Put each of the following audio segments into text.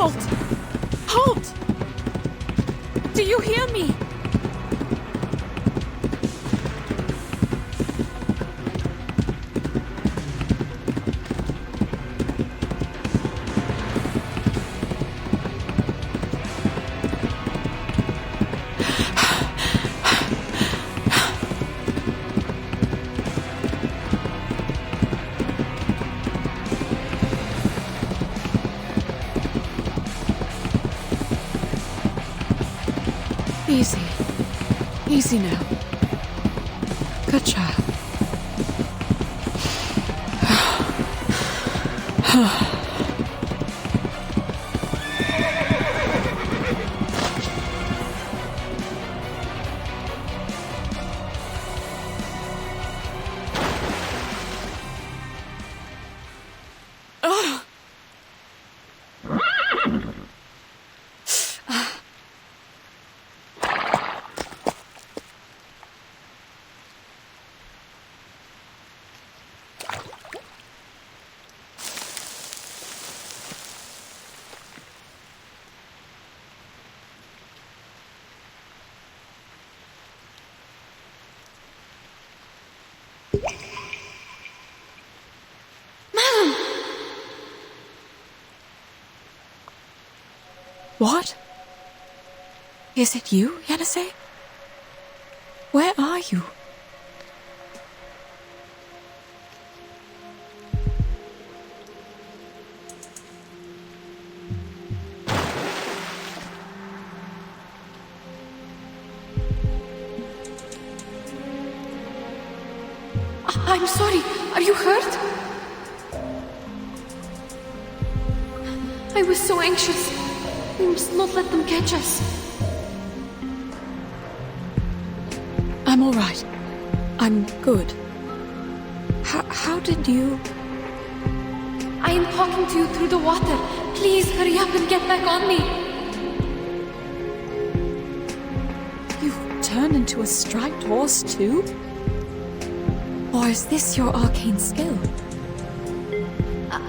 Halt! Halt! Do you hear me? Easy. Easy now. Good child. What? Is it you, Yanase? Where are you? I'm sorry. Are you hurt? I was so anxious. We must not let them catch us. I'm all right. I'm good. How did you... I am talking to you through the water. Please hurry up and get back on me. You've turned into a striped horse too? Or is this your arcane skill?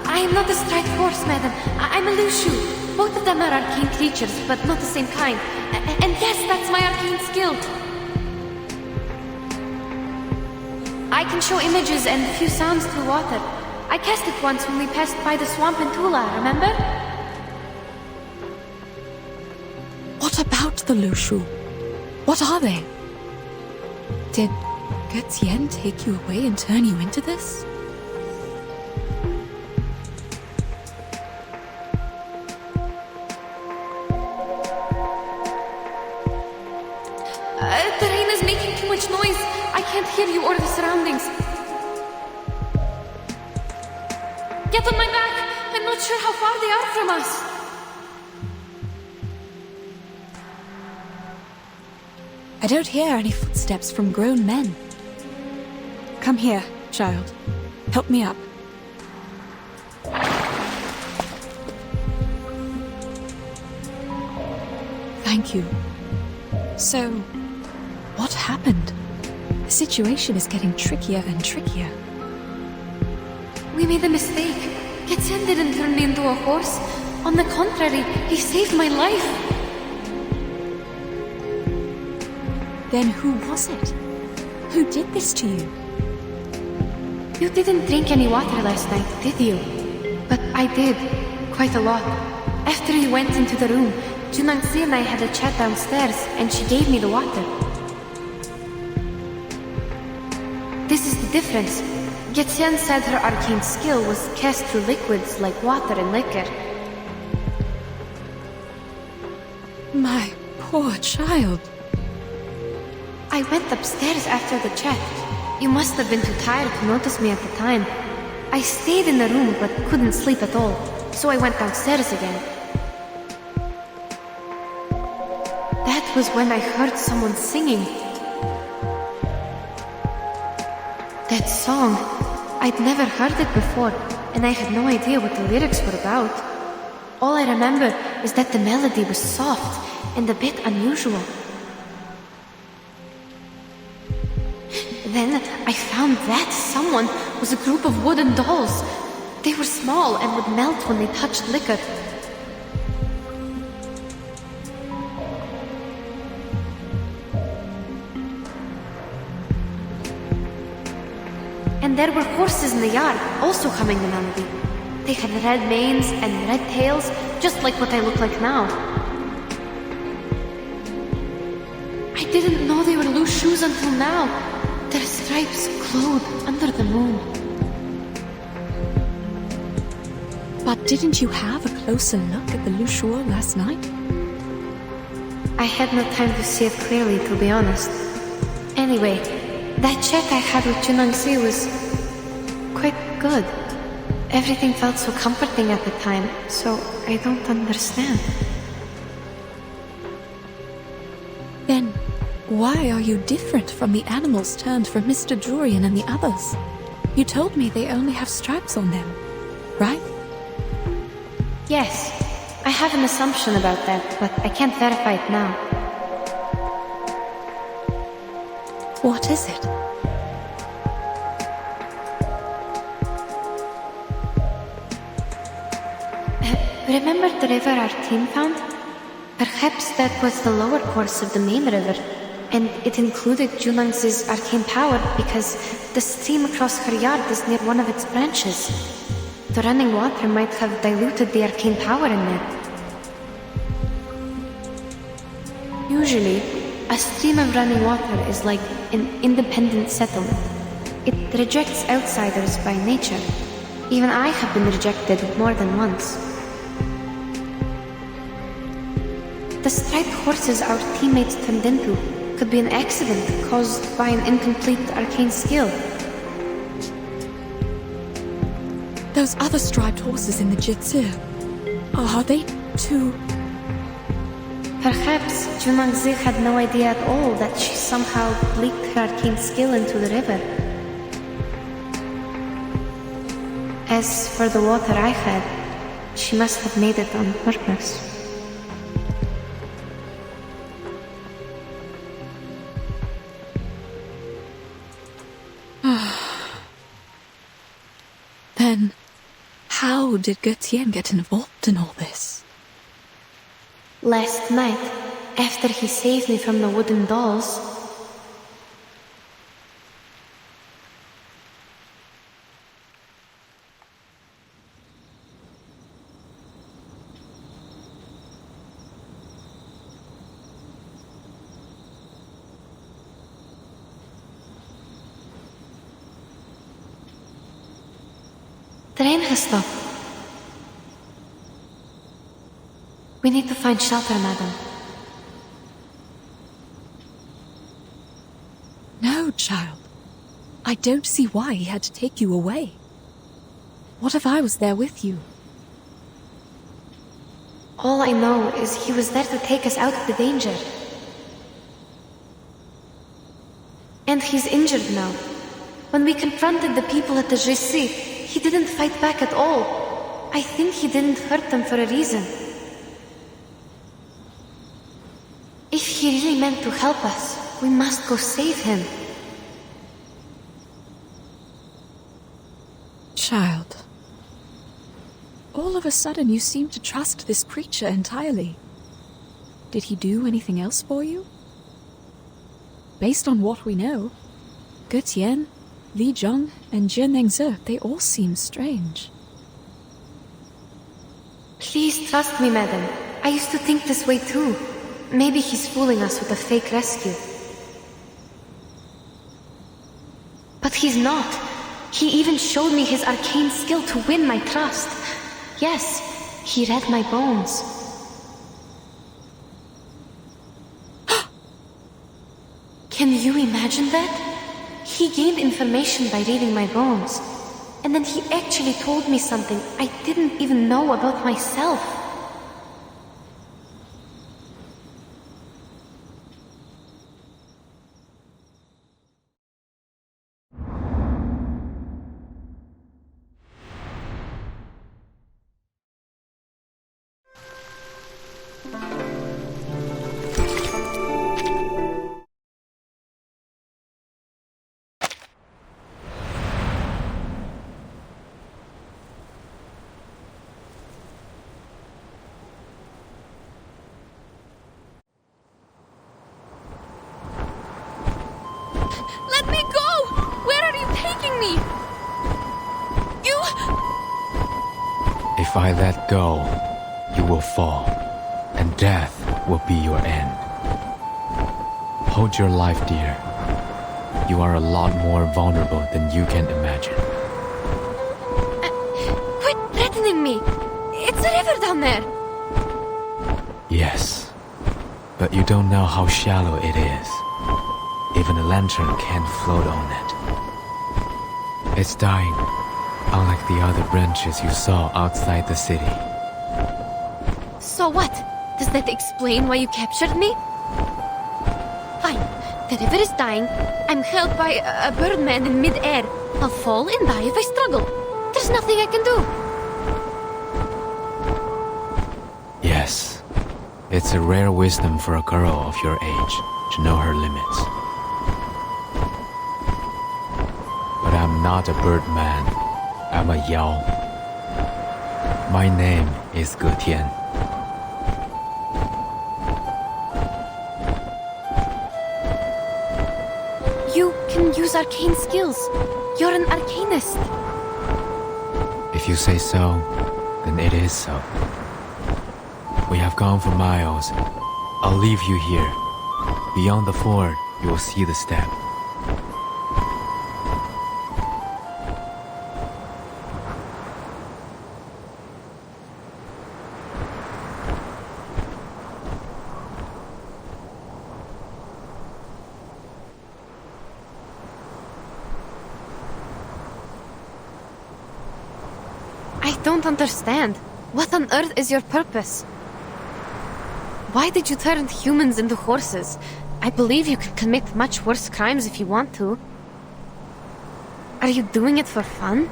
I am not a striped horse, madam. I'm a Lushu. Both of them are arcane creatures, but not the same kind. And yes, that's my arcane skill. I can show images and a few sounds through water. I cast it once when we passed by the swamp in Tula, remember? What about the Lushu? What are they? Did Getien take you away and turn you into this? The rain is making too much noise. I can't hear you or the surroundings. Get on my back. I'm not sure how far they are from us. I don't hear any footsteps from grown men. Come here, child. Help me up. Thank you. So, what happened? The situation is getting trickier and trickier. We made a mistake. Getien didn't turn me into a horse. On the contrary, he saved my life. Then who was it? Who did this to you? You didn't drink any water last night, did you? But I did. Quite a lot. After you went into the room, Junangzi and I had a chat downstairs, and she gave me the water. This is the difference. Getien said her arcane skill was cast through liquids like water and liquor. My poor child. I went upstairs after the chat. You must have been too tired to notice me at the time. I stayed in the room but couldn't sleep at all, so I went downstairs again. That was when I heard someone singing. That song, I'd never heard it before, and I had no idea what the lyrics were about. All I remember is that the melody was soft and a bit unusual. Then I found that someone was a group of wooden dolls. They were small and would melt when they touched liquor. And there were horses in the yard, also humming the melody. They had red manes and red tails, just like what I look like now. I didn't know they were loose shoes until now. Their stripes glowed under the moon. But didn't you have a closer look at the Shuori last night? I had no time to see it clearly, to be honest. Anyway, that chat I had with Junangzi was quite good. Everything felt so comforting at the time, so I don't understand. Then, why are you different from the animals turned from Mr. Durian and the others? You told me they only have stripes on them, right? Yes, I have an assumption about that, but I can't verify it now. What is it? Remember the river our team found? Perhaps that was the lower course of the main river, and it included Junangzi's arcane power because the stream across her yard is near one of its branches. The running water might have diluted the arcane power in there. Usually, a stream of running water is like an independent settlement. It rejects outsiders by nature. Even I have been rejected more than once. The striped horses our teammates turned into could be an accident caused by an incomplete arcane skill. Those other striped horses in the Jitsu, are they too... Perhaps Junangzi had no idea at all that she somehow leaked her arcane skill into the river. As for the water I had, she must have made it on purpose. Then, how did Götien get involved in all this? Last night, after he saved me from the wooden dolls, the rain has stopped. We need to find shelter, madam. No, child. I don't see why he had to take you away. What if I was there with you? All I know is he was there to take us out of the danger. And he's injured now. When we confronted the people at the GC, he didn't fight back at all. I think he didn't hurt them for a reason. If he really meant to help us, we must go save him. Child. All of a sudden you seem to trust this creature entirely. Did he do anything else for you? Based on what we know, Götien, Li Zhong, and Jie Nengze, they all seem strange. Please trust me, madam. I used to think this way too. Maybe he's fooling us with a fake rescue. But he's not. He even showed me his arcane skill to win my trust. Yes, he read my bones. Can you imagine that? He gained information by reading my bones. And then he actually told me something I didn't even know about myself. Let me go! Where are you taking me? If I let go, you will fall, and death will be your end. Hold your life dear. You are a lot more vulnerable than you can imagine. Quit threatening me! It's a river down there! Yes, but you don't know how shallow it is. Even a lantern can't float on it. It's dying, unlike the other branches you saw outside the city. So what? Does that explain why you captured me? Fine. The river is dying. I'm held by a birdman in mid-air. I'll fall and die if I struggle. There's nothing I can do. Yes, it's a rare wisdom for a girl of your age to know her limits. But I'm not a birdman. I'm a Yao. My name is Ge Tian. You can use arcane skills. You're an arcanist. If you say so, then it is so. We have gone for miles. I'll leave you here. Beyond the ford, you will see the step. I don't understand. What on earth is your purpose? Why did you turn humans into horses? I believe you can commit much worse crimes if you want to. Are you doing it for fun?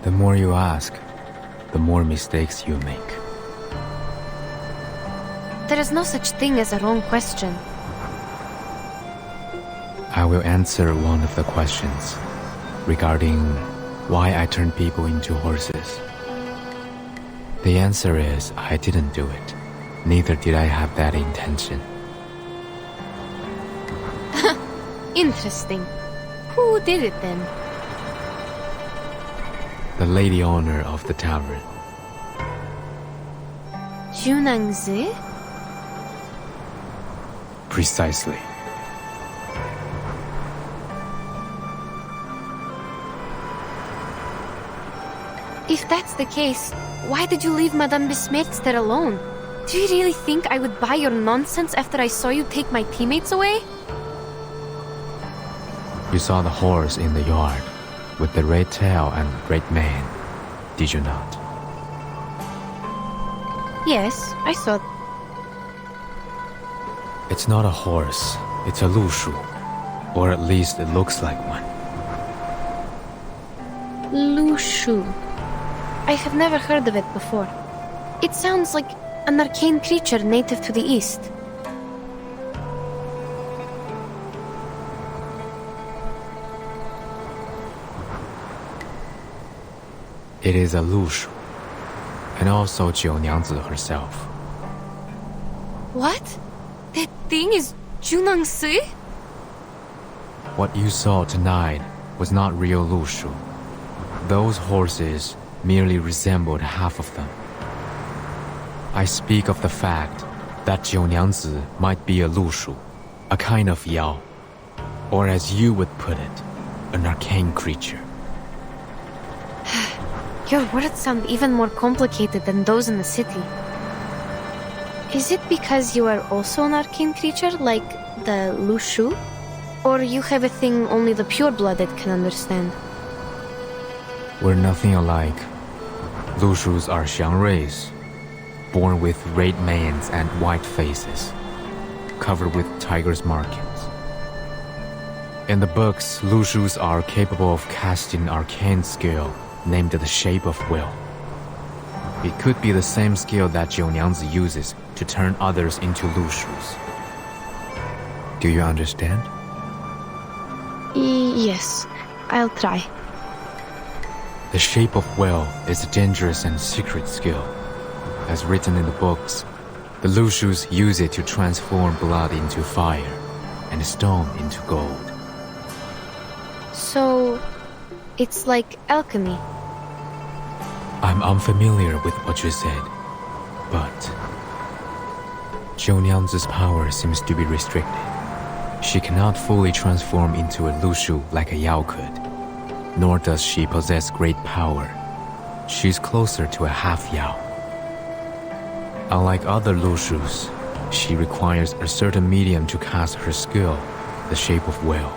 The more you ask, the more mistakes you make. There is no such thing as a wrong question. I will answer one of the questions regarding why I turned people into horses. The answer is I didn't do it. Neither did I have that intention. Interesting. Who did it then? The lady owner of the tavern. Junangzi? Precisely. If that's the case, why did you leave Madame Besmertz there alone? Do you really think I would buy your nonsense after I saw you take my teammates away? You saw the horse in the yard with the red tail and red mane, did you not? Yes, I saw. It's not a horse, it's a lushu. Or at least it looks like one. Lushu. I have never heard of it before. It sounds like an arcane creature native to the east. It is a lushu, and also Jiu Niangzi herself. What? That thing is Junangsi? What you saw tonight was not real lushu. Those horses merely resembled half of them. I speak of the fact that Jiu Niangzi might be a lushu, a kind of yao, or as you would put it, an arcane creature. Your words sound even more complicated than those in the city. Is it because you are also an arcane creature, like the Lushu? Or you have a thing only the pure-blooded can understand? We're nothing alike. Lushus are xiangruis, born with red manes and white faces, covered with tiger's markings. In the books, Lushus are capable of casting arcane skill named the Shape of Will. It could be the same skill that Jiu Niangzi uses to turn others into Lushus. Do you understand? Yes, I'll try. The Shape of Will is a dangerous and secret skill. As written in the books, The Lushus use it to transform blood into fire and stone into gold. So, it's like alchemy. I'm unfamiliar with what you said, but Zhonyan's power seems to be restricted. She cannot fully transform into a Lushu like a Yao could, nor does she possess great power. She's closer to a half Yao. Unlike other Lushus, she requires a certain medium to cast her skill, the shape of whale.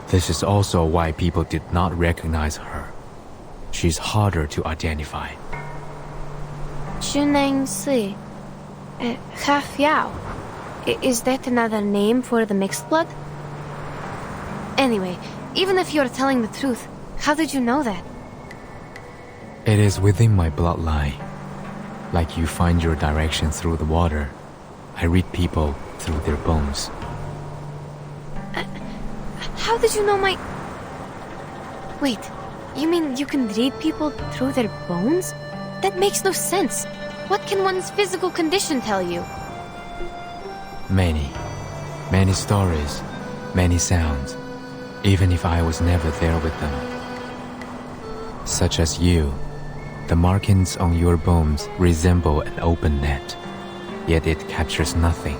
This is also why people did not recognize her. She's harder to identify. Shunang Si. Half Yao. Is that another name for the mixed blood? Anyway, even if you're telling the truth, how did you know that? It is within my bloodline. Like you find your direction through the water, I read people through their bones. How did you know my... Wait, you mean you can read people through their bones? That makes no sense. What can one's physical condition tell you? Many stories, many sounds, even if I was never there with them. Such as you, the markings on your bones resemble an open net, yet it captures nothing.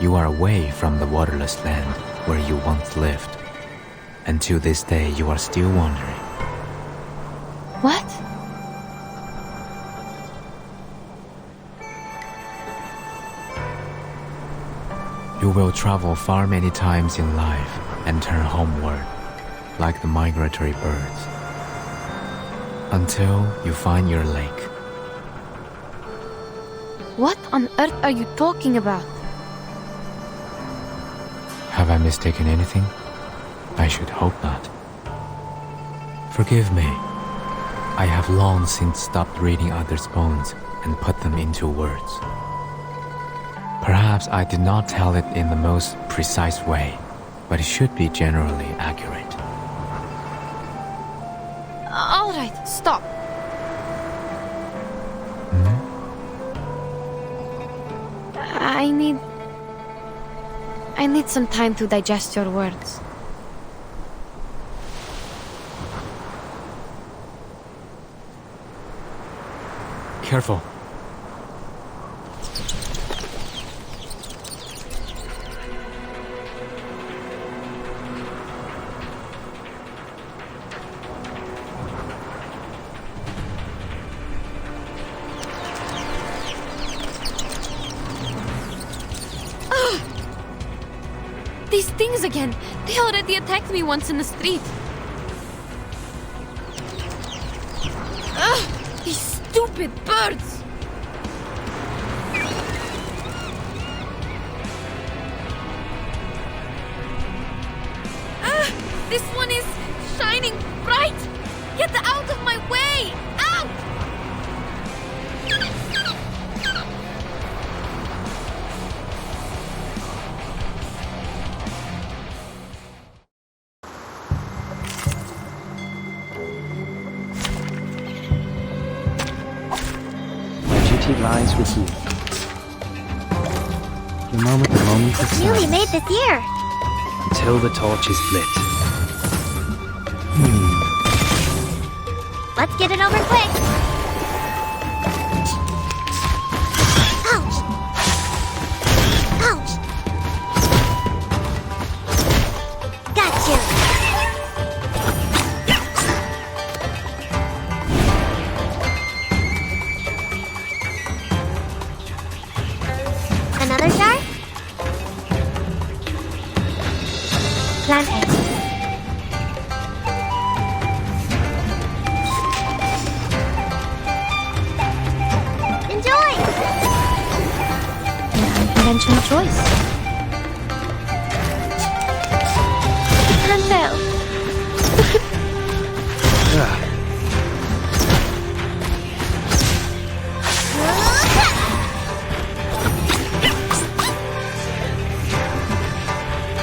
You are away from the waterless land where you once lived, and to this day you are still wandering. What? You will travel far many times in life and turn homeward, like the migratory birds, until you find your lake. What on earth are you talking about? Have I mistaken anything? I should hope not. Forgive me. I have long since stopped reading others' bones and put them into words. Perhaps I did not tell it in the most precise way, but it should be generally accurate. All right, stop. I need some time to digest your words. Careful. These things again! They already attacked me once in the street. Ugh! These stupid birds! This one is shining bright! Get out of my way! Out! Duty lies with you. The moment of It's newly made silence, this year. until the torch is lit. Let's get it over quick. Ouch! Ouch! Got you! Another jar? Plant it. Enjoy! An unconventional choice. Handel.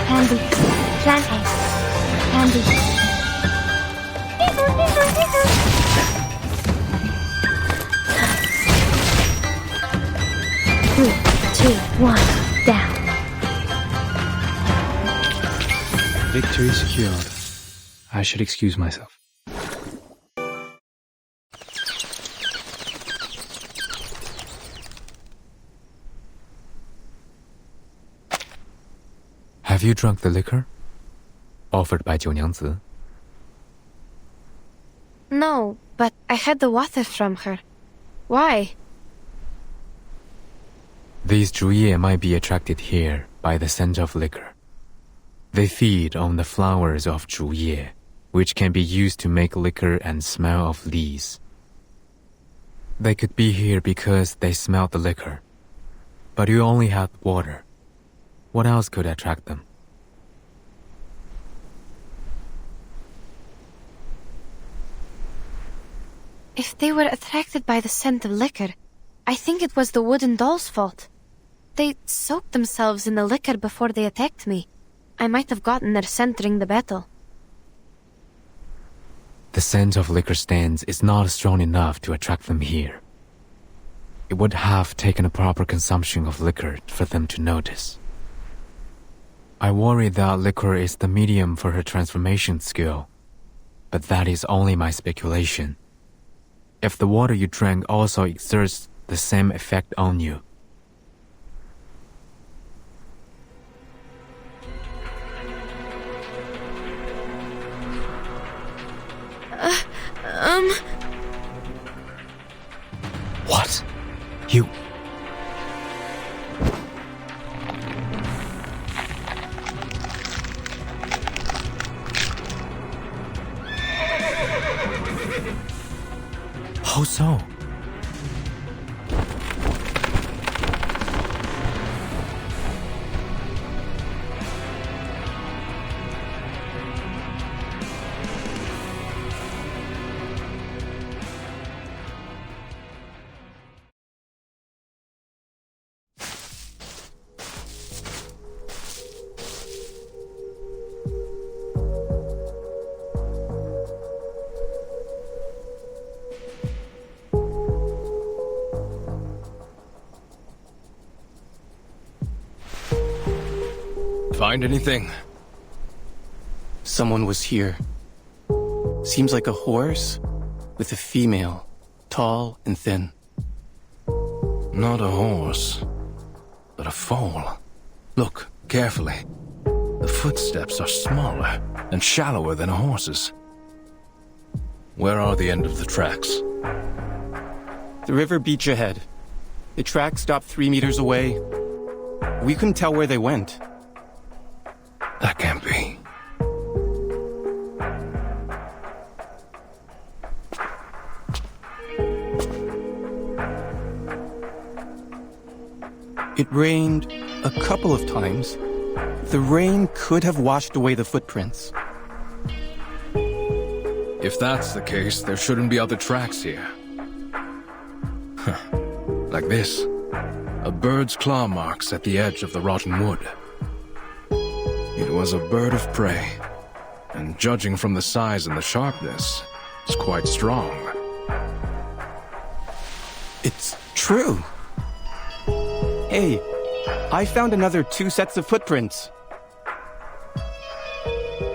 Handy. Plant it. Handy. One down. Victory secured. I should excuse myself. Have you drunk the liquor? Offered by 九娘子. No, but I had the water from her. Why? These 竹叶 might be attracted here by the scent of liquor. They feed on the flowers of 竹叶, which can be used to make liquor and smell of leaves. They could be here because they smelled the liquor. But you only had water. What else could attract them? If they were attracted by the scent of liquor, I think it was the wooden doll's fault. They soaked themselves in the liquor before they attacked me. I might have gotten their scent during the battle. The scent of liquor stands is not strong enough to attract them here. It would have taken a proper consumption of liquor for them to notice. I worry that liquor is the medium for her transformation skill, but that is only my speculation. If the water you drank also exerts the same effect on you. What? You... How so? Find anything? Someone was here. Seems like a horse with a female, tall and thin. Not a horse, but a foal. Look carefully. The footsteps are smaller and shallower than a horse's. Where are the end of the tracks? The river beach ahead. The track stopped 3 meters away. We couldn't tell where they went. That can't be. It rained a couple of times. The rain could have washed away the footprints. If that's the case, there shouldn't be other tracks here. Huh. Like this. A bird's claw marks at the edge of the rotten wood. It was a bird of prey, and judging from the size and the sharpness, it's quite strong. It's true. Hey, I found another 2 sets of footprints.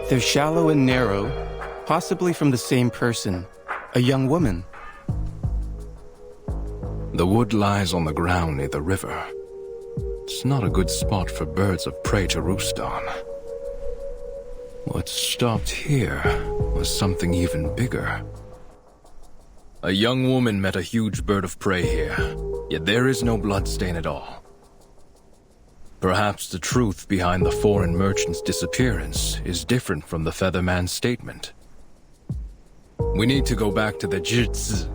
They're shallow and narrow, possibly from the same person, a young woman. The wood lies on the ground near the river. It's not a good spot for birds of prey to roost on. What stopped here was something even bigger. A young woman met a huge bird of prey here, yet there is no bloodstain at all. Perhaps the truth behind the foreign merchant's disappearance is different from the Featherman's statement. We need to go back to the Zhizi.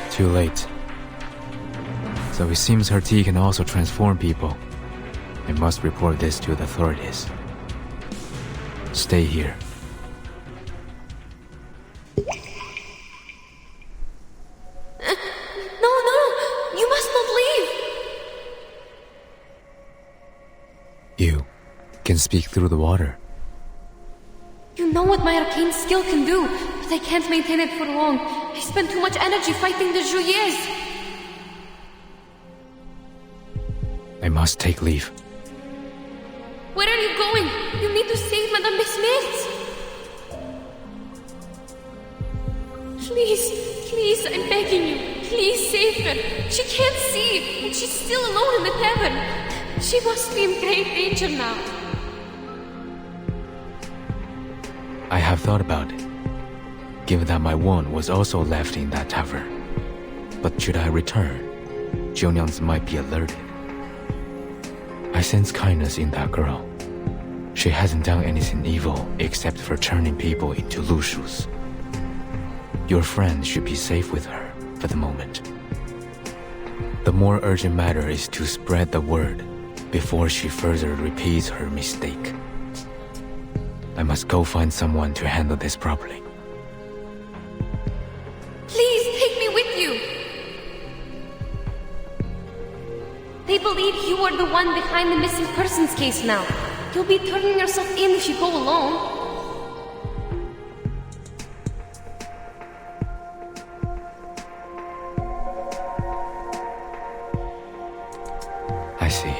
Too late. So it seems her tea can also transform people. I must report this to the authorities. Stay here. can speak through the water. You know what my arcane skill can do, but I can't maintain it for long. I spend too much energy fighting the Shuoris. I must take leave. Where are you going? You need to save Madame Besmirtz. Please, I'm begging you. Please save her. She can't see, and she's still alone in the tavern. She must be in great danger now. I have thought about it, given that my wand was also left in that tavern. But should I return, Jiunyang's might be alerted. I sense kindness in that girl. She hasn't done anything evil except for turning people into Lushus. Your friend should be safe with her for the moment. The more urgent matter is to spread the word before she further repeats her mistake. I must go find someone to handle this properly. Please take me with you. They believe you are the one behind the missing persons case now. You'll be turning yourself in if you go alone. I see.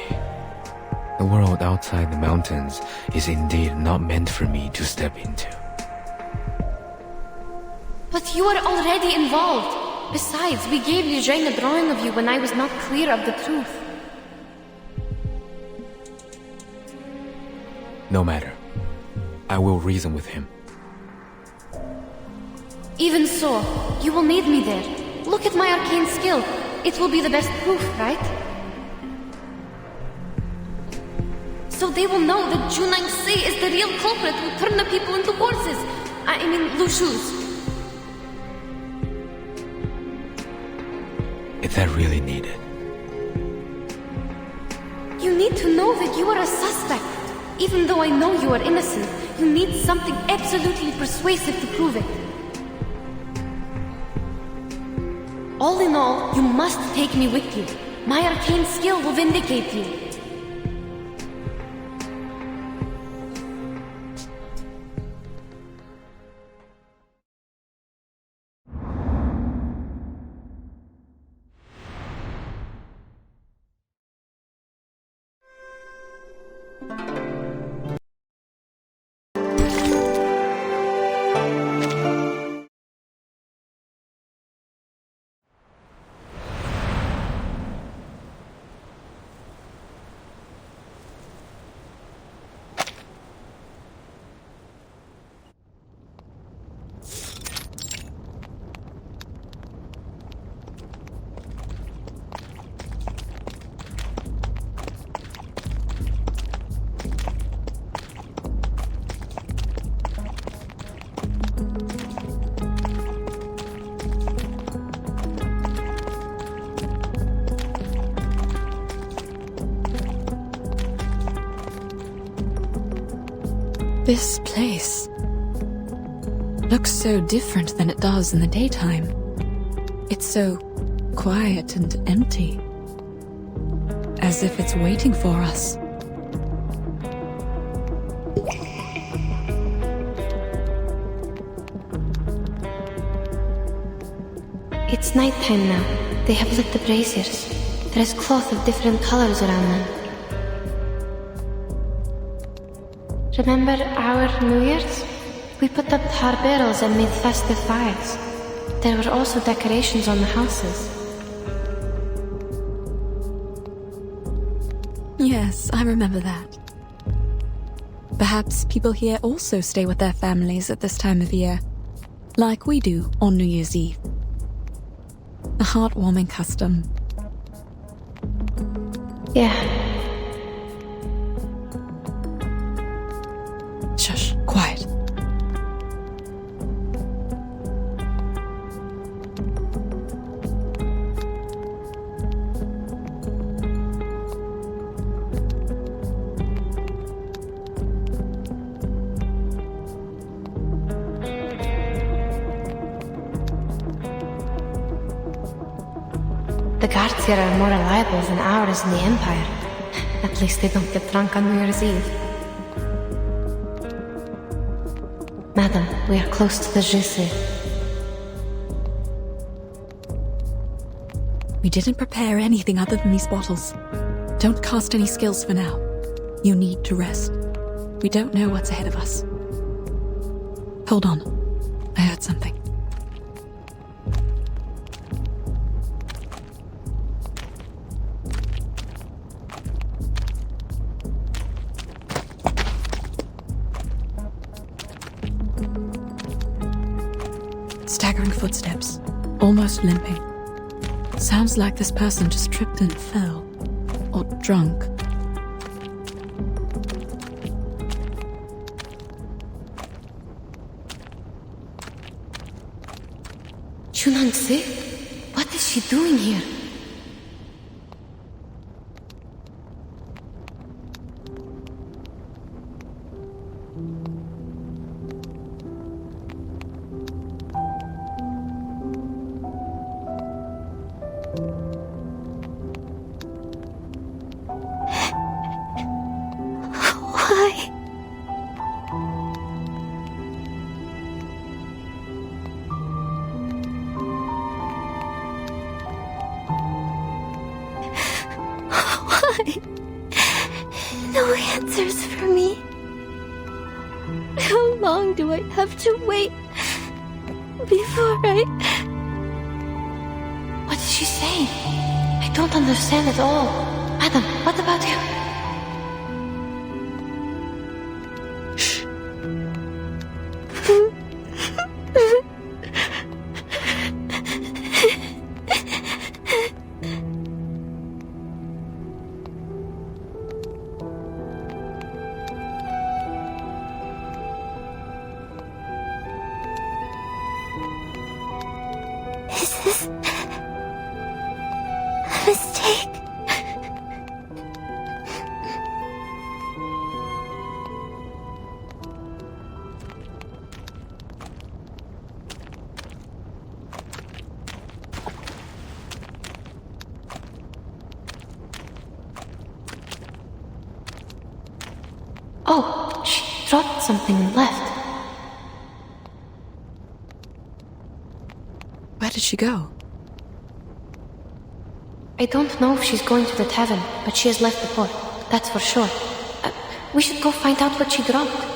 The world outside the mountains is indeed not meant for me to step into. But you are already involved. Besides, we gave Liu Zhang a drawing of you when I was not clear of the truth. No matter. I will reason with him. Even so, you will need me there. Look at my arcane skill. It will be the best proof, right? So they will know that Junang Si is the real culprit who turned the people into horses. I mean, Lushus. Is that really needed? You need to know that you are a suspect. Even though I know you are innocent, you need something absolutely persuasive to prove it. All in all, you must take me with you. My arcane skill will vindicate you. This place looks so different than it does in the daytime. It's so quiet and empty, as if it's waiting for us. It's nighttime now. They have lit the braziers. There is cloth of different colors around them. Remember our New Year's? We put up tar barrels and made festive fires. There were also decorations on the houses. Yes, I remember that. Perhaps people here also stay with their families at this time of year, like we do on New Year's Eve. A heartwarming custom. Yeah. Shush, quiet. The guards here are more reliable than ours in the Empire. At least they don't get drunk on New Year's Eve. we are close to the Jisse. We didn't prepare anything other than these bottles. Don't cast any skills for now. You need to rest. We don't know what's ahead of us. Hold on. I heard something. Staggering footsteps, almost limping. Sounds like this person just tripped and fell. Or drunk. Chunangse? What is she doing here? Why? Why? No answers for me. How long do I have to wait before I... What is she saying? I don't understand at all. Adam, what about you? Is this a mistake? Oh, she dropped something and left. Where did she go? I don't know if she's going to the tavern, but she has left the port. That's for sure. We should go find out what she dropped.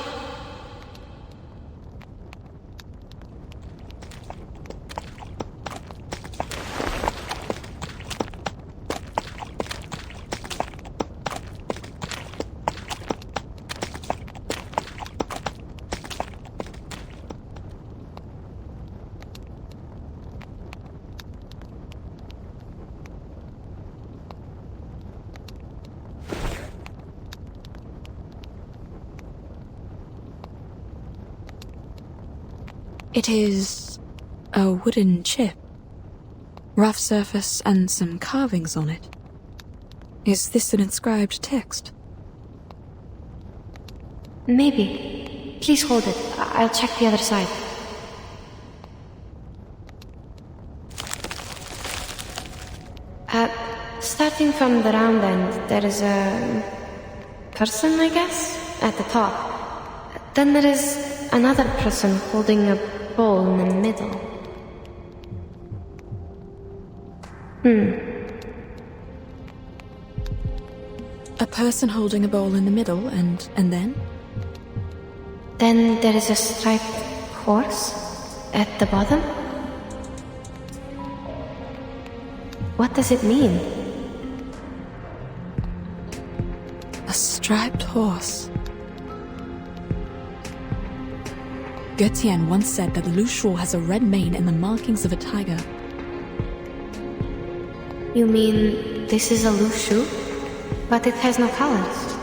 It is a wooden chip. Rough surface and some carvings on it. Is this an inscribed text? Maybe. Please hold it. I'll check the other side. Starting from the round end, there is a person, I guess, at the top. Then there is another person holding a bowl in the middle. A person holding a bowl in the middle, and then? Then there is a striped horse at the bottom. What does it mean? A striped horse. Götien once said that the Lushuo has a red mane and the markings of a tiger. You mean this is a Lushu, but it has no colors?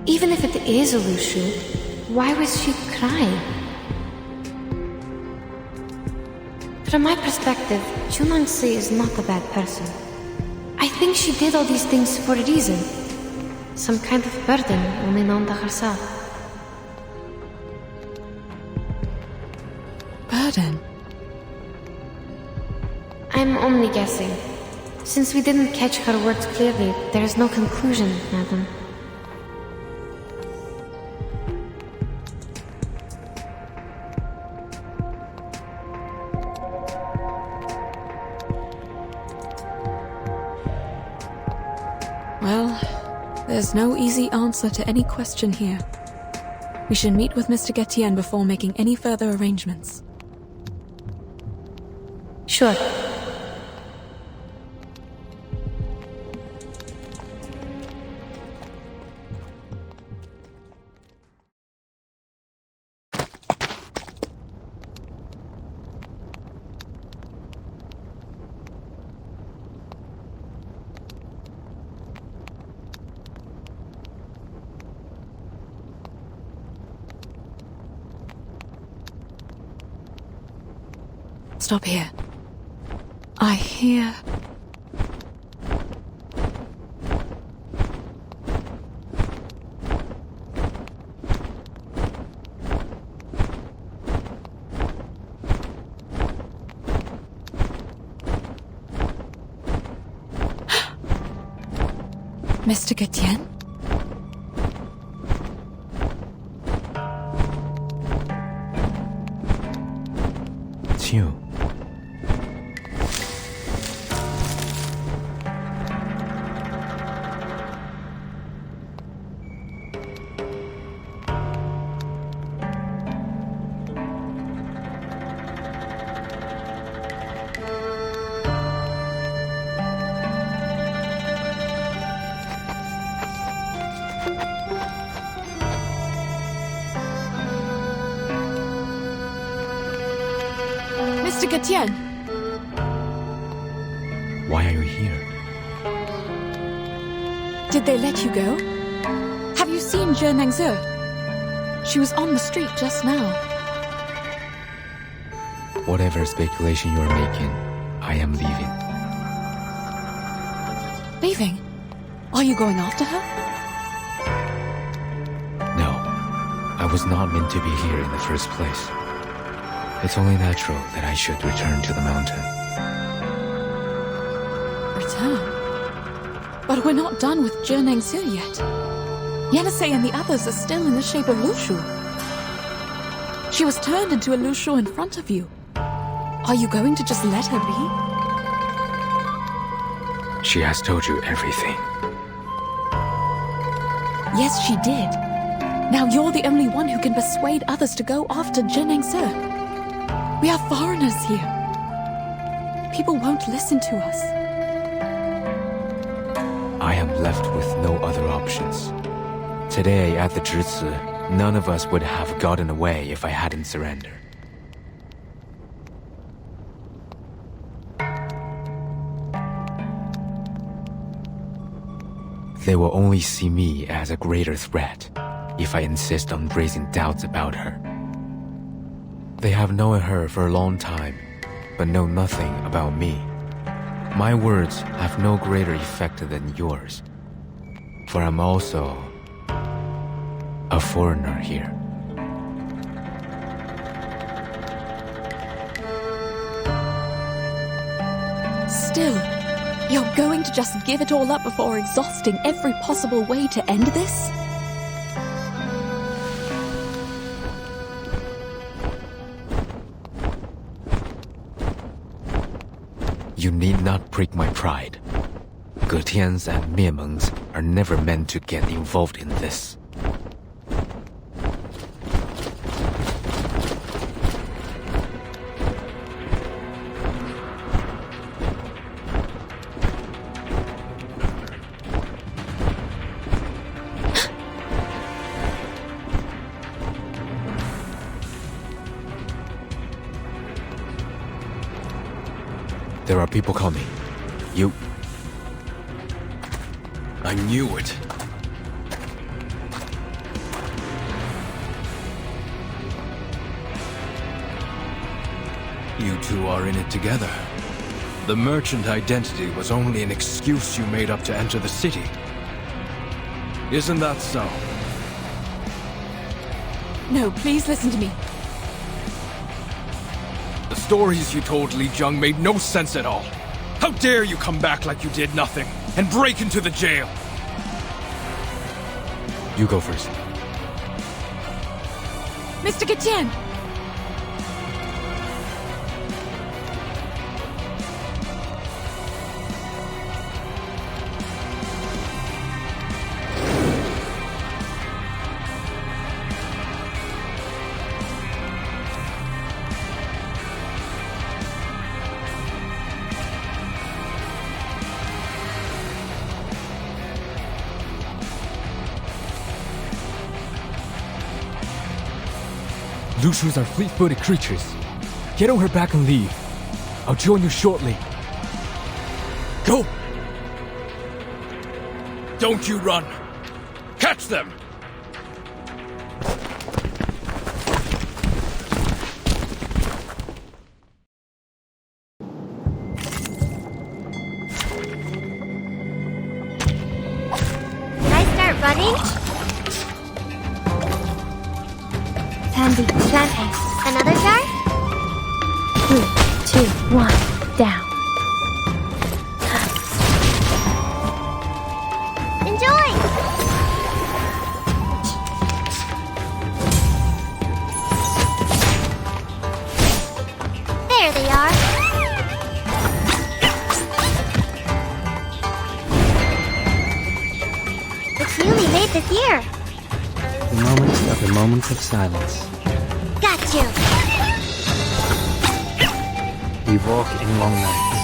Even if it is a Lushu, why was she crying? From my perspective, Chunangse is not a bad person. I think she did all these things for a reason. Some kind of burden only known to herself. Burden? I'm only guessing. Since we didn't catch her words clearly, there is no conclusion, madam. Well, there's no easy answer to any question here. We should meet with Mr. Getien before making any further arrangements. Sure. Stop here. I hear... Mr. Getien? It's you. Mr. Getien! Why are you here? Did they let you go? Have you seen Zhe Nengze? She was on the street just now. Whatever speculation you're making, I am leaving. Leaving? Are you going after her? No, I was not meant to be here in the first place. It's only natural that I should return to the mountain. Return? But we're not done with Zhe Nengze yet. Yenisei and the others are still in the shape of Lushu. She was turned into a Lushu in front of you. Are you going to just let her be? She has told you everything. Yes, she did. Now you're the only one who can persuade others to go after Zhe Nengze. We are foreigners here. People won't listen to us. I am left with no other options. Today, at the Zhici, none of us would have gotten away if I hadn't surrendered. They will only see me as a greater threat if I insist on raising doubts about her. They have known her for a long time, but know nothing about me. My words have no greater effect than yours, for I'm also a foreigner here. Still, you're going to just give it all up before exhausting every possible way to end this? You need not prick my pride. Getians and Miemengs are never meant to get involved in this. There are people coming. You... I knew it. You two are in it together. The merchant identity was only an excuse you made up to enter the city. Isn't that so? No, please listen to me. The stories you told Li Jung made no sense at all. How dare you come back like you did nothing and break into the jail? You go first. Mr. Getien! Lushus are fleet-footed creatures. Get on her back and leave. I'll join you shortly. Go! Don't you run! Catch them! Can I start running? Handy. Plant A. Another jar? 3, 2, 1. Down. Enjoy! There they are. It's newly made this year. The moment of silence. Got you. We walk in long nights.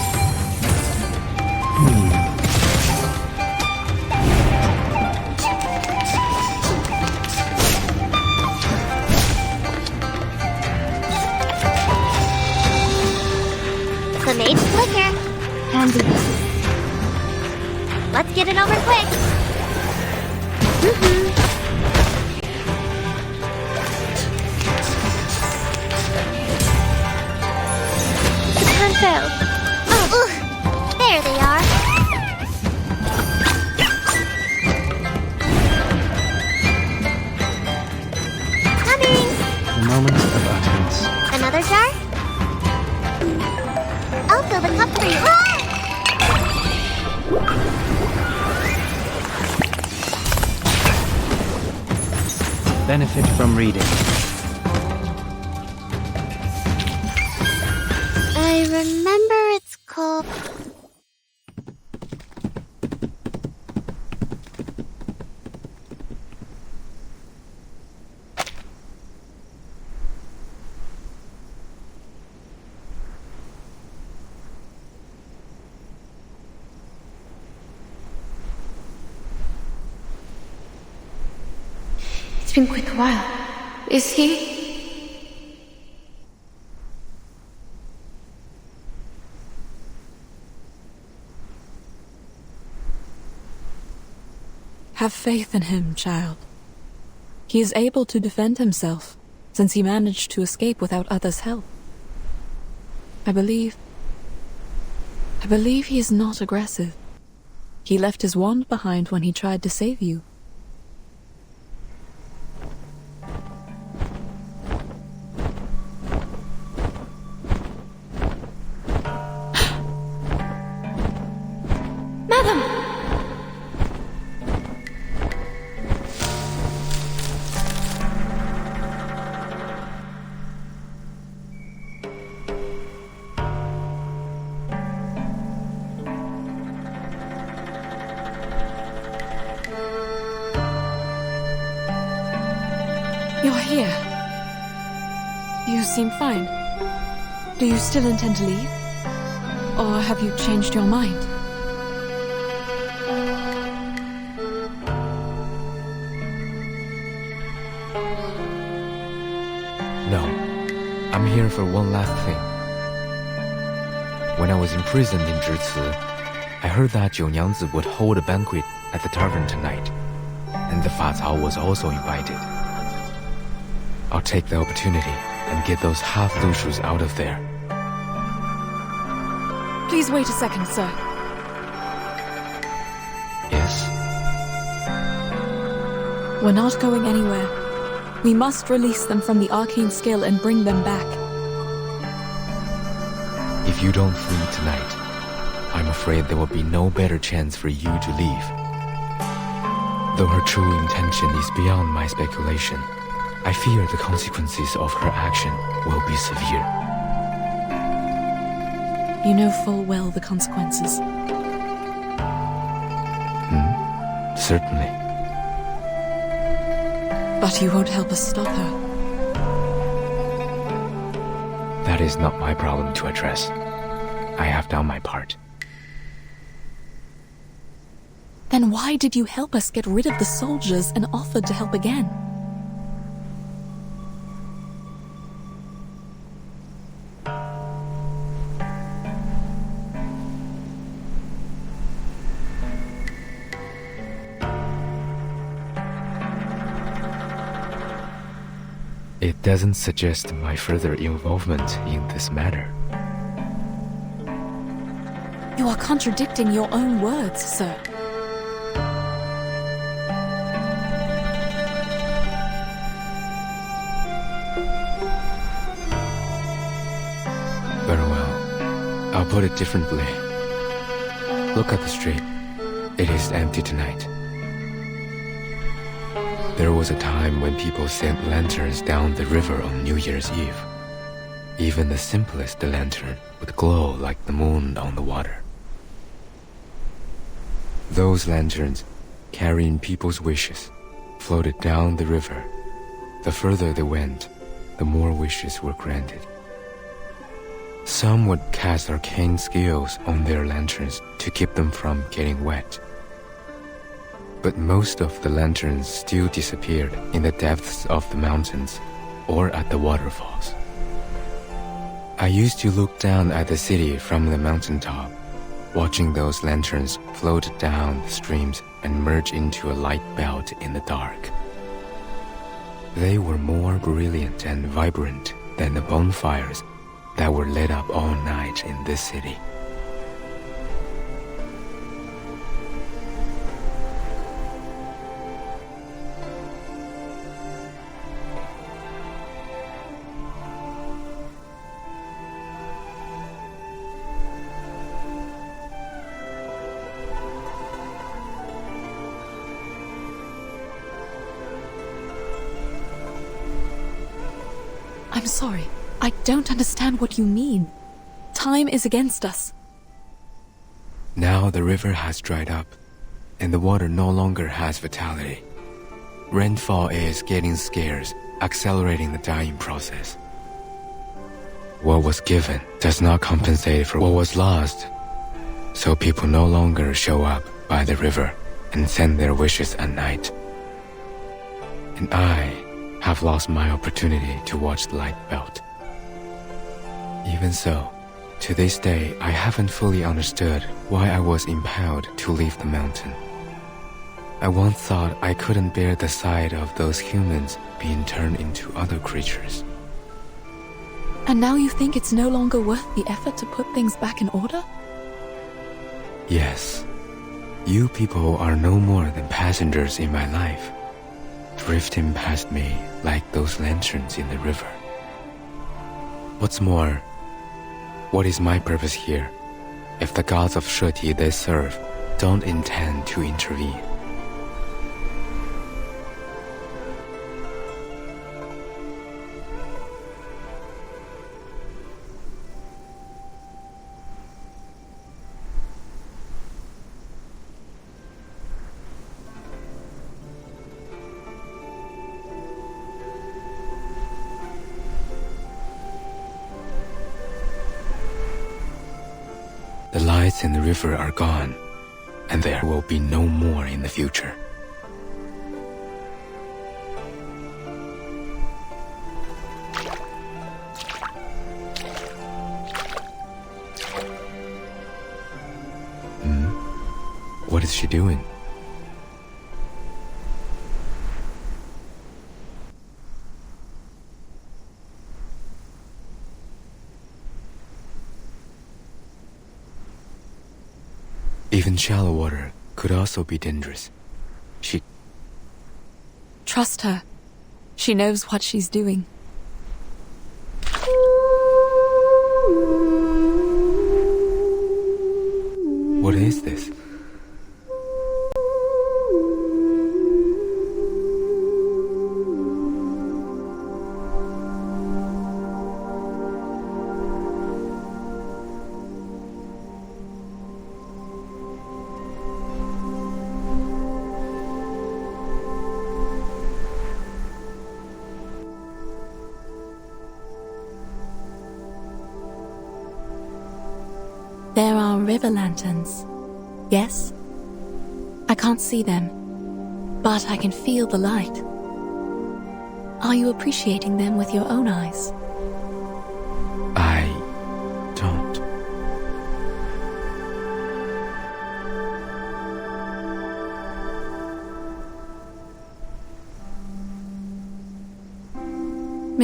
The maid's flicker. Handy. Let's get it over quick. The pan fell. Oh, there they are. Coming. The moment of utterance. Another jar? I'll fill the cup for you. Benefit from reading. I remember it's called... It's been quite a while. Is he? Have faith in him, child. He is able to defend himself, since he managed to escape without others' help. I believe he is not aggressive. He left his wand behind when he tried to save you. Madam! You're here. You seem fine. Do you still intend to leave? Or have you changed your mind? No, I'm here for one last thing. When I was imprisoned in Zhici, I heard that Jiu Niangzi would hold a banquet at the tavern tonight, and the Fa Cao was also invited. I'll take the opportunity and get those half-Lushus out of there. Please wait a second, sir. Yes? We're not going anywhere. We must release them from the arcane skill and bring them back. If you don't flee tonight, I'm afraid there will be no better chance for you to leave. Though her true intention is beyond my speculation, I fear the consequences of her action will be severe. You know full well the consequences. Certainly. But you won't help us stop her. That is not my problem to address. I have done my part. Then why did you help us get rid of the soldiers and offered to help again? It doesn't suggest my further involvement in this matter. You are contradicting your own words, sir. Very well. I'll put it differently. Look at the street. It is empty tonight. There was a time when people sent lanterns down the river on New Year's Eve. Even the simplest lantern would glow like the moon on the water. Those lanterns, carrying people's wishes, floated down the river. The further they went, the more wishes were granted. Some would cast arcane skills on their lanterns to keep them from getting wet. But most of the lanterns still disappeared in the depths of the mountains or at the waterfalls. I used to look down at the city from the mountaintop, watching those lanterns float down the streams and merge into a light belt in the dark. They were more brilliant and vibrant than the bonfires that were lit up all night in this city. I'm sorry. I don't understand what you mean. Time is against us. Now the river has dried up, and the water no longer has vitality. Rainfall is getting scarce, accelerating the dying process. What was given does not compensate for what was lost, so people no longer show up by the river and send their wishes at night. And I have lost my opportunity to watch the light belt. Even so, to this day, I haven't fully understood why I was impelled to leave the mountain. I once thought I couldn't bear the sight of those humans being turned into other creatures. And now you think it's no longer worth the effort to put things back in order? Yes, you people are no more than passengers in my life, drifting past me like those lanterns in the river. What's more, what is my purpose here if the gods of Shuori they serve don't intend to intervene? The lights in the river are gone, and there will be no more in the future. What is she doing? Even shallow water could also be dangerous. She... Trust her. She knows what she's doing. What is this? There are river lanterns. Yes? I can't see them, but I can feel the light. Are you appreciating them with your own eyes? I don't.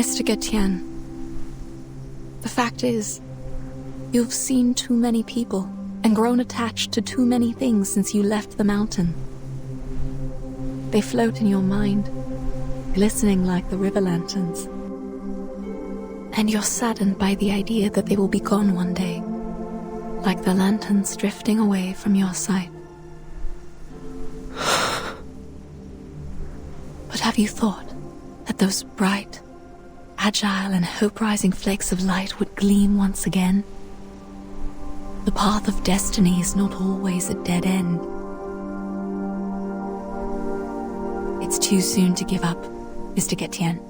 Mr. Getian, the fact is, you've seen too many people and grown attached to too many things since you left the mountain. They float in your mind, glistening like the river lanterns. And you're saddened by the idea that they will be gone one day, like the lanterns drifting away from your sight. But have you thought that those bright, agile and hope-rising flakes of light would gleam once again? The path of destiny is not always a dead end. It's too soon to give up, Mr. Getian.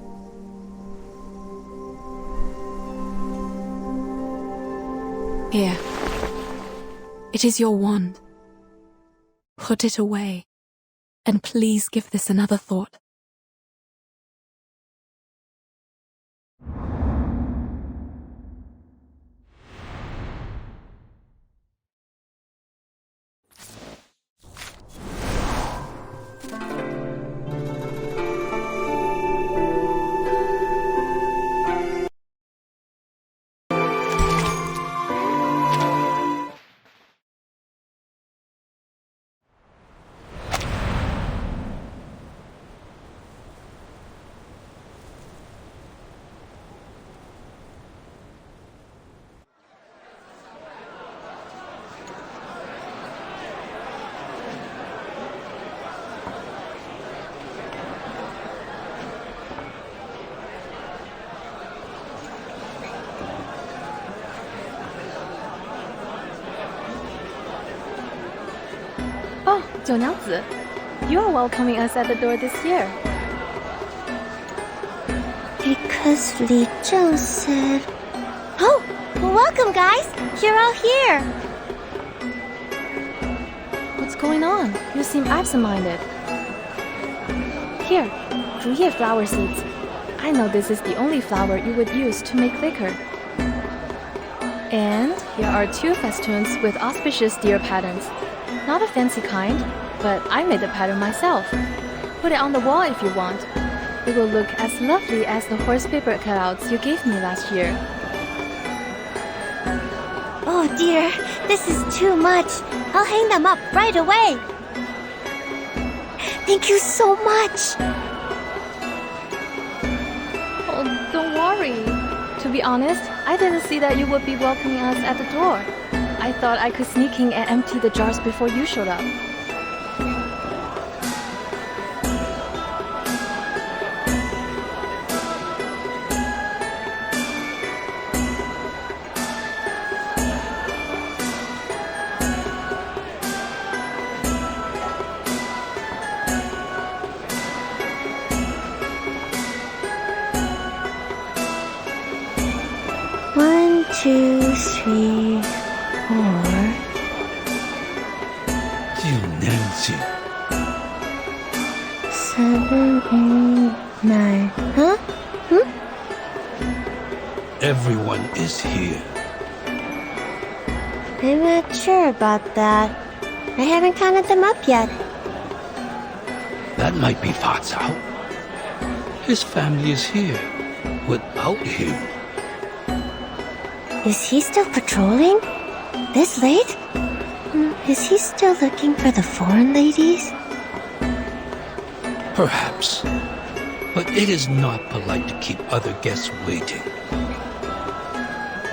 Here. It is your wand. Put it away, and please give this another thought. Oh, 九娘子, you are welcoming us at the door this year. Because Li Zheng said... Oh, welcome guys! You're all here! What's going on? You seem absent-minded. Here, 竹叶 flower seeds. I know this is the only flower you would use to make liquor. And here are 2 festoons with auspicious deer patterns. Not a fancy kind, but I made the pattern myself. Put it on the wall if you want. It will look as lovely as the horse paper cutouts you gave me last year. Oh dear, this is too much. I'll hang them up right away. Thank you so much. Oh, don't worry. To be honest, I didn't see that you would be welcoming us at the door. I thought I could sneak in and empty the jars before you showed up. One, two, three, 7, 8, 9. Huh? Everyone is here. I'm not sure about that. I haven't counted them up yet. That might be Fatsao. His family is here without him. Is he still patrolling? This late? Is he still looking for the foreign ladies? Perhaps. But it is not polite to keep other guests waiting.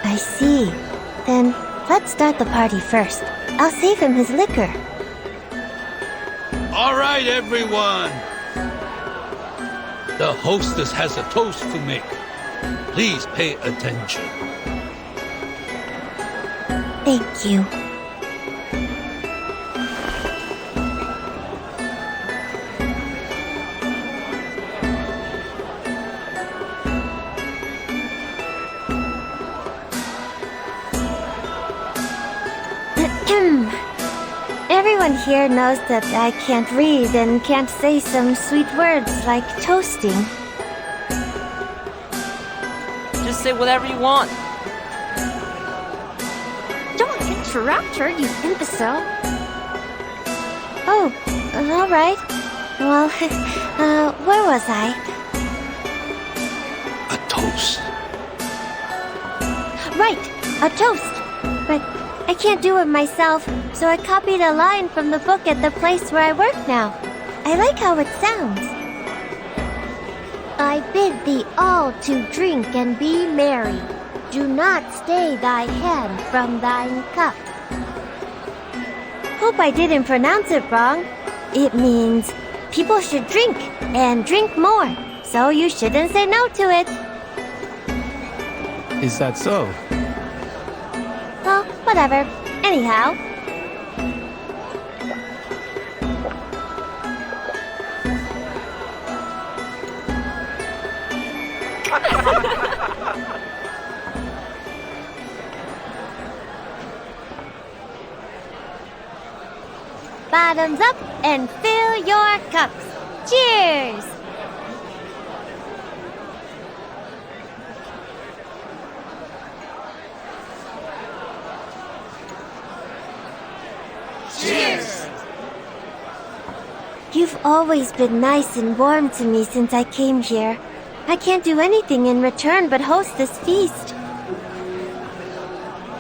I see. Then let's start the party first. I'll save him his liquor. All right, everyone. The hostess has a toast to make. Please pay attention. Thank you. Everyone here knows that I can't read and can't say some sweet words like toasting. Just say whatever you want. Don't interrupt her, you imbecile. Oh, all right. Well, where was I? A Right, a toast. But I can't do it myself, so I copied a line from the book at the place where I work now. I like how it sounds. I bid thee all to drink and be merry. Do not stay thy hand from thine cup. Hope I didn't pronounce it wrong. It means people should drink and drink more, so you shouldn't say no to it. Is that so? Well, whatever. Anyhow. Bottoms up and fill your cups. Cheers! Cheers! You've always been nice and warm to me since I came here. I can't do anything in return but host this feast.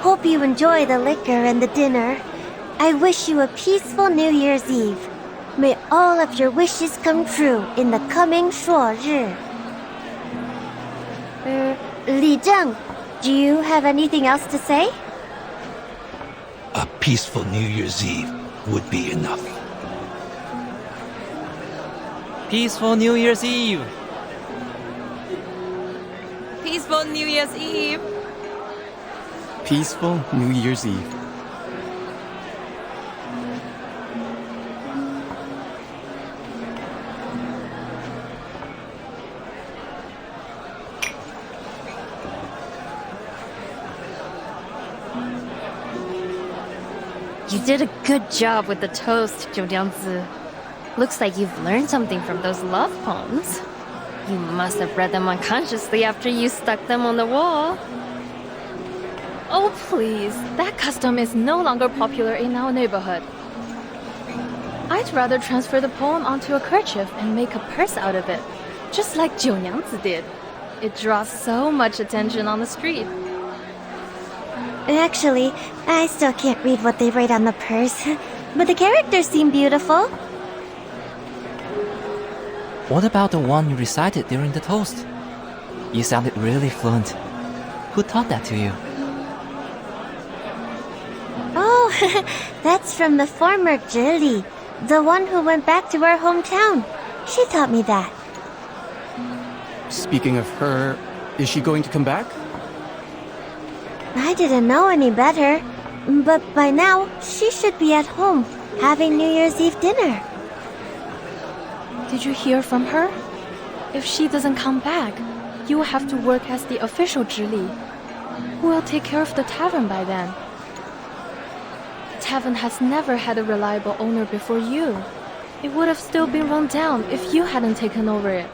Hope you enjoy the liquor and the dinner. I wish you a peaceful New Year's Eve. May all of your wishes come true in the coming Shuori. Li Zheng, do you have anything else to say? A peaceful New Year's Eve would be enough. Peaceful New Year's Eve. Peaceful New Year's Eve. Peaceful New Year's Eve. You did a good job with the toast, Zhou Jiangzi. Looks like you've learned something from those love poems. You must have read them unconsciously after you stuck them on the wall. Oh, please. That custom is no longer popular in our neighborhood. I'd rather transfer the poem onto a kerchief and make a purse out of it, just like Zhou Nyangzi did. It draws so much attention on the street. Actually, I still can't read what they write on the purse, but the characters seem beautiful. What about the one you recited during the toast? You sounded really fluent. Who taught that to you? Oh, that's from the former Zhili, the one who went back to our hometown. She taught me that. Speaking of her, is she going to come back? I didn't know any better, but by now she should be at home, having New Year's Eve dinner. Did you hear from her? If she doesn't come back, you will have to work as the official Zhili. Who will take care of the tavern by then? The tavern has never had a reliable owner before you. It would have still been run down if you hadn't taken over it.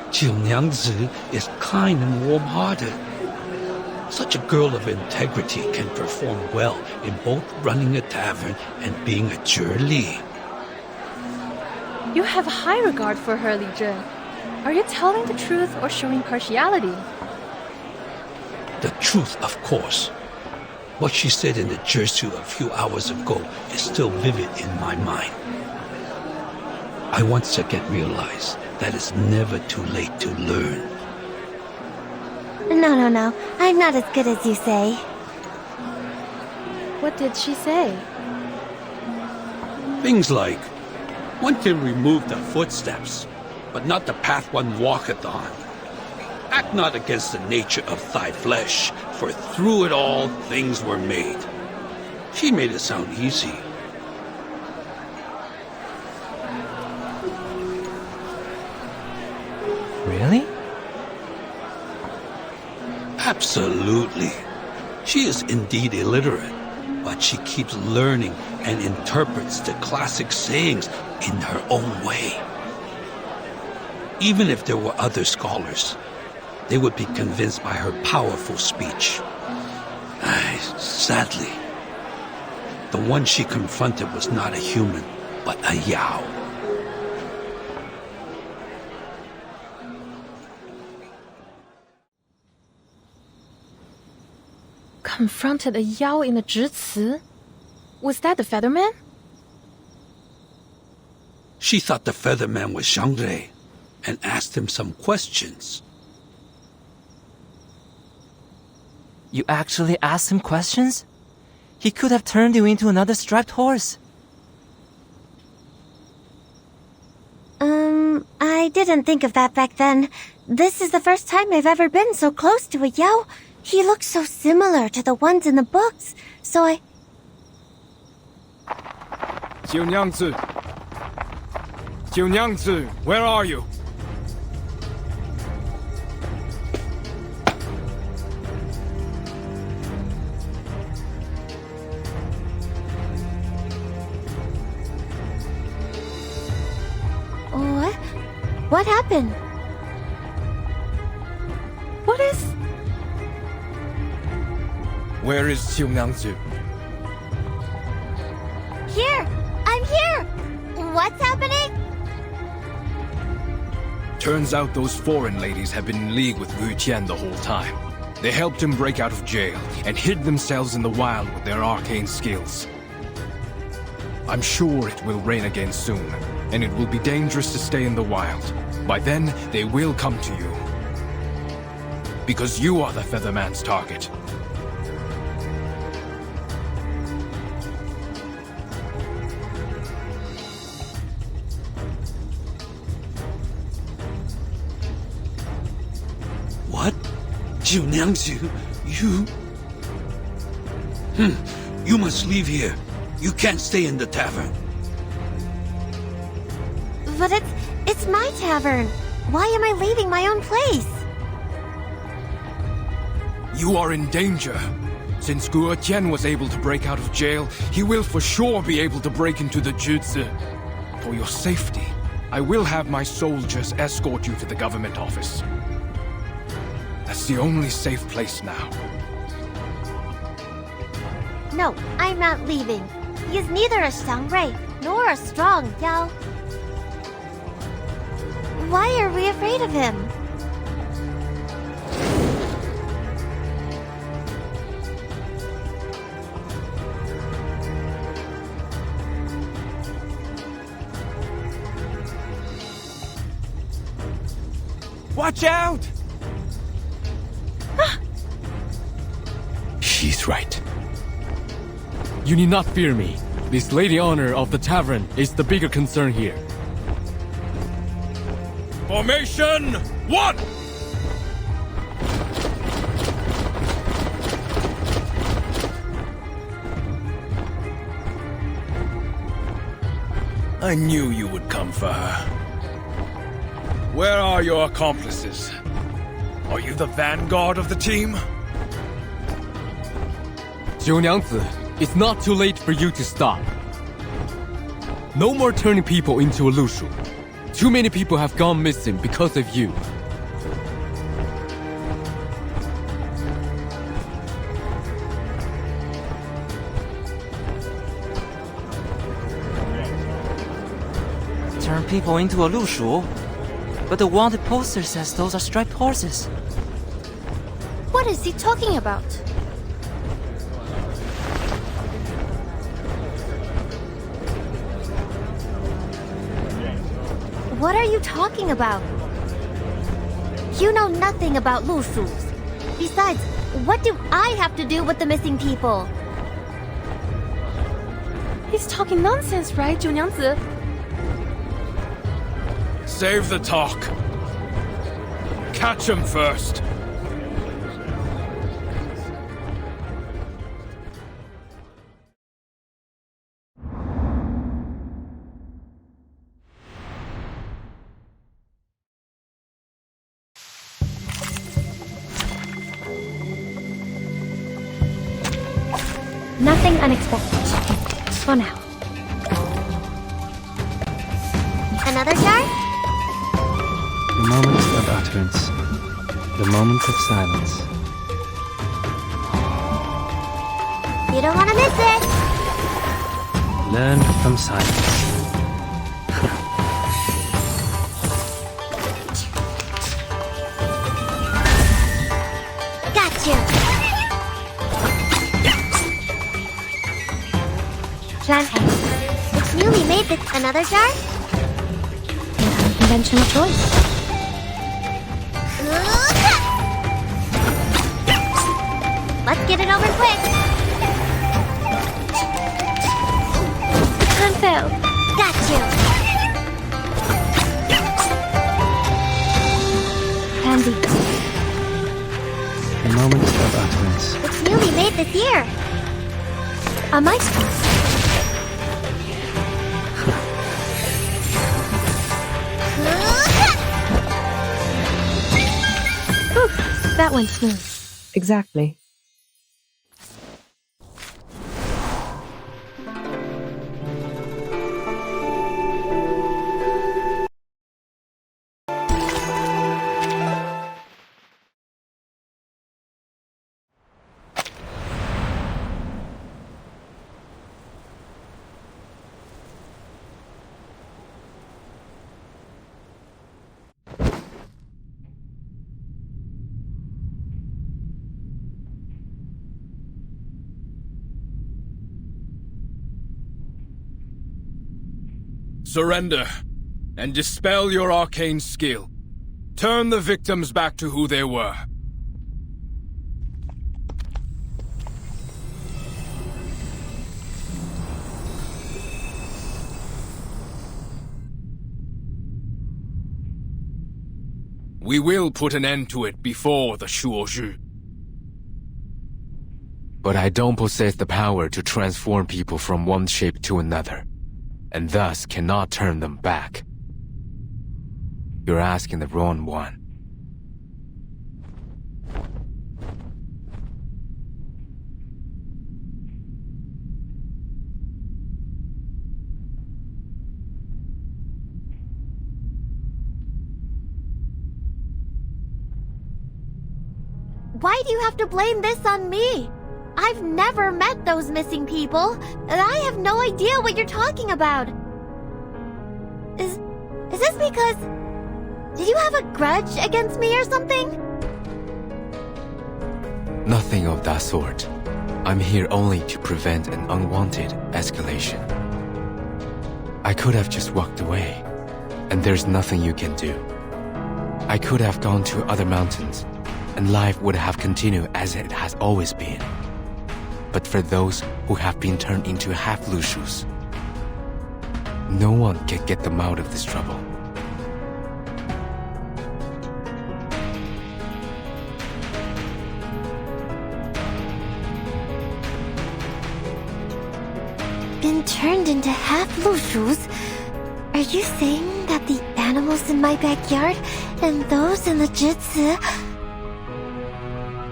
Zhou Nyangzi is kind and warm-hearted. Such a girl of integrity can perform well in both running a tavern and being a Zhili. You have high regard for her, Li Zhen. Are you telling the truth or showing partiality? The truth, of course. What she said in the Jersey a few hours ago is still vivid in my mind. I once again realized that it's never too late to learn. No. I'm not as good as you say. What did she say? Things like, one can remove the footsteps, but not the path one walketh on. Act not against the nature of thy flesh, for through it all things were made. She made it sound easy. Really? Absolutely. She is indeed illiterate, but she keeps learning and interprets the classic sayings in her own way. Even if there were other scholars, they would be convinced by her powerful speech. Sadly, the one she confronted was not a human, but a Yao. confronted a Yao in the Zhici? Was that the Featherman? She thought the Featherman was Xiangrui and asked him some questions. You actually asked him questions? He could have turned you into another striped horse. I didn't think of that back then. This is the first time I've ever been so close to a Yao. He looks so similar to the ones in the books, so I... 九娘子! 九娘子, where are you? What happened? What is... Where is Xiu Nyangzu? Here! I'm here! What's happening? Turns out those foreign ladies have been in league with Wu Qian the whole time. They helped him break out of jail and hid themselves in the wild with their arcane skills. I'm sure it will rain again soon, and it will be dangerous to stay in the wild. By then, they will come to you. Because you are the Featherman's target. What? Jiu Nyangzu, you... You must leave here. You can't stay in the tavern. But it's my tavern. Why am I leaving my own place? You are in danger. Since Guo Tian was able to break out of jail, he will for sure be able to break into the Zhici. For your safety, I will have my soldiers escort you to the government office. That's the only safe place now. No, I'm not leaving. He is neither a Xiangrui nor a strong Yao. Why are we afraid of him? Watch out! She's right. You need not fear me. This lady owner of the tavern is the bigger concern here. Formation 1! I knew you would come for her. Where are your accomplices? Are you the vanguard of the team? Jiu Nyangzi, it's not too late for you to stop. No more turning people into a Lushu. Too many people have gone missing because of you. Turn people into a Lushu? But the wanted poster says those are striped horses. What is he talking about? What are you talking about? You know nothing about Lushus. Besides, what do I have to do with the missing people? He's talking nonsense, right, Jiu Nyangzi? Save the talk. Catch him first. Nothing unexpected. For now. Another jar? The moment of utterance. The moment of silence. You don't want to miss it. Learn from silence. Got you. plant head. It's newly made with another jar? An unconventional choice. Let's get it over quick. Unfailed. Got you. Handy. The moment of utterance. It's newly made this year. A maestro. Whew, that went smooth. Exactly. Surrender, and dispel your arcane skill. Turn the victims back to who they were. We will put an end to it before the Shuori. But I don't possess the power to transform people from one shape to another, and thus cannot turn them back. You're asking the wrong one. Why do you have to blame this on me? I've never met those missing people, and I have no idea what you're talking about. Is this because... Did you have a grudge against me or something? Nothing of that sort. I'm here only to prevent an unwanted escalation. I could have just walked away, and there's nothing you can do. I could have gone to other mountains, and life would have continued as it has always been. But for those who have been turned into half-Lushus, no one can get them out of this trouble. Been turned into half-Lushus? Are you saying that the animals in my backyard and those in the Jitsu...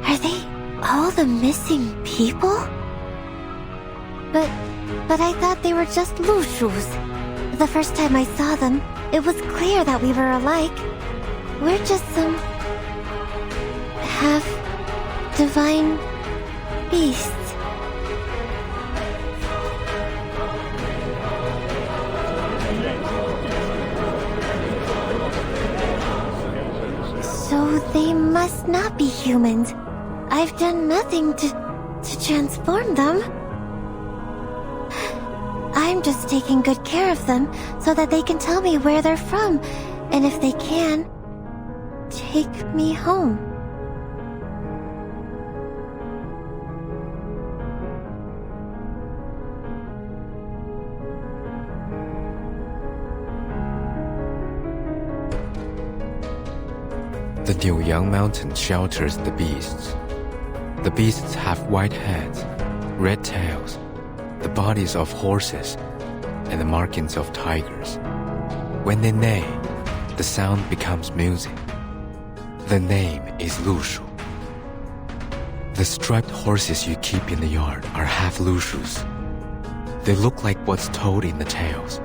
Are they all the missing people? But I thought they were just Lushus. The first time I saw them, it was clear that we were alike. We're just some... half-divine beasts. So they must not be humans. I've done nothing to transform them. I'm just taking good care of them so that they can tell me where they're from, and if they can, take me home. The Niuyang Mountain shelters the beasts. The beasts have white heads, red tails, the bodies of horses, and the markings of tigers. When they neigh, the sound becomes music. The name is Lushu. The striped horses you keep in the yard are half Lushus. They look like what's told in the tales,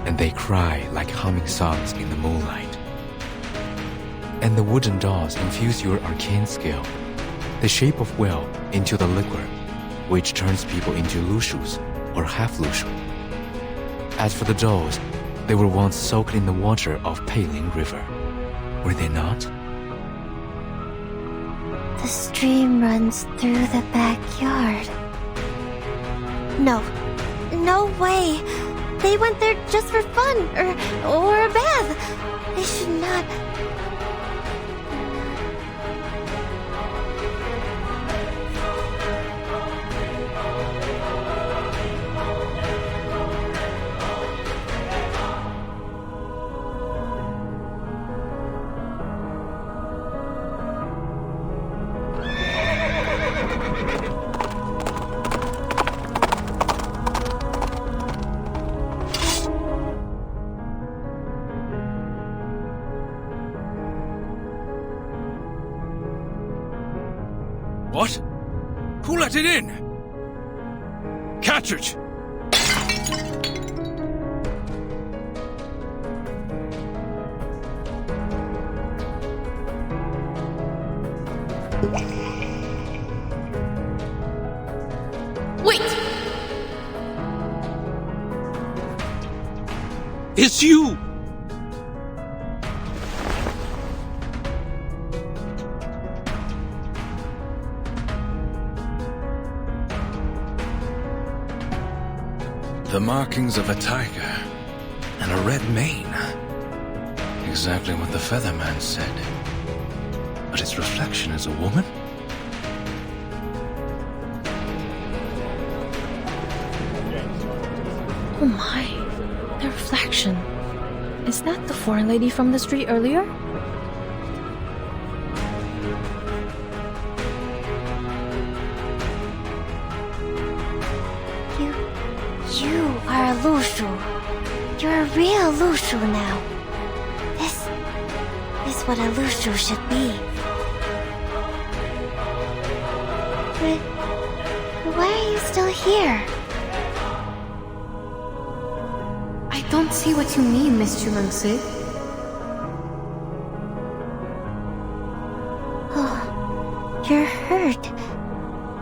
and they cry like humming songs in the moonlight. And the wooden dolls infuse your arcane skill, the shape of will, into the liquor, which turns people into Lushus or half-Lushu. As for the dolls, they were once soaked in the water of Peiling River, were they not? The stream runs through the backyard. No, No way. They went there just for fun, or a bath. They should not... What? Who let it in? Catch it! Wait! It's you! The markings of a tiger and a red mane. Exactly what the Featherman said. But its reflection is a woman? Oh my, the reflection. Is that the foreign lady from the street earlier? You are a Lushu. You're a real Lushu now. This is what a Lushu should be. But why are you still here? I don't see what you mean, Miss Chulangse. Oh, you're hurt.